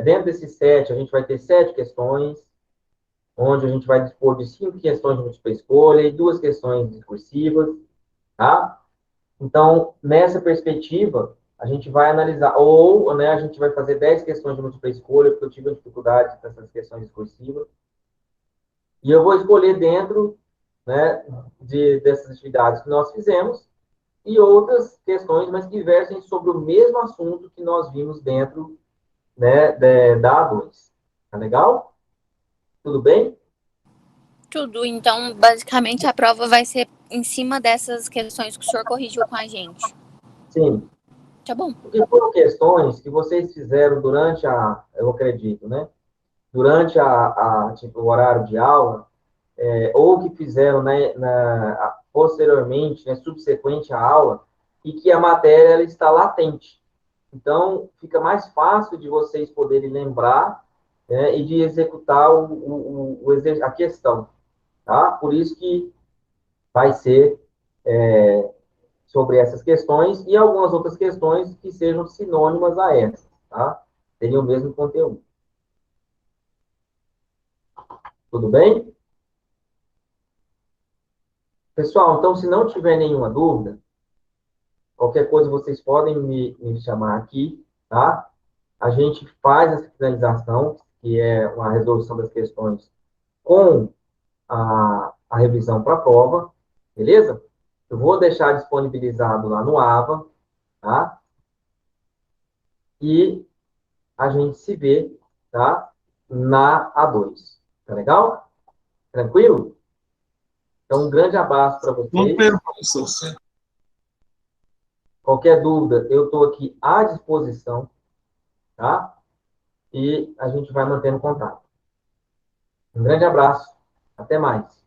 Dentro desses 7, a gente vai ter 7 questões, onde a gente vai dispor de 5 questões de múltipla escolha e 2 questões discursivas, tá? Então, nessa perspectiva, a gente vai analisar, ou, né, a gente vai fazer 10 questões de múltipla escolha, porque eu tive dificuldade com essas questões discursivas, e eu vou escolher dentro, né, dessas atividades que nós fizemos, e outras questões, mas que versem sobre o mesmo assunto que nós vimos dentro, né, da A2. Tá legal? Tudo bem? Tudo. Então, basicamente, a prova vai ser em cima dessas questões que o senhor corrigiu com a gente. Sim. Tá bom. Porque foram questões que vocês fizeram durante eu acredito, né? Durante tipo, o horário de aula, ou que fizeram, né, posteriormente, né, subsequente à aula, e que a matéria ela está latente. Então, fica mais fácil de vocês poderem lembrar, né, e de executar a questão, tá? Por isso que vai ser sobre essas questões e algumas outras questões que sejam sinônimas a essas, tá? Teriam o mesmo conteúdo. Tudo bem? Pessoal, então, se não tiver nenhuma dúvida, qualquer coisa vocês podem me chamar aqui, tá? A gente faz essa finalização, que é uma resolução das questões com a revisão para a prova, beleza? Eu vou deixar disponibilizado lá no AVA, tá? E a gente se vê, tá? Na A2. Tá legal? Tranquilo? Então, um grande abraço para vocês. Professor. Qualquer dúvida, eu estou aqui à disposição, tá? E a gente vai mantendo contato. Um grande abraço. Até mais.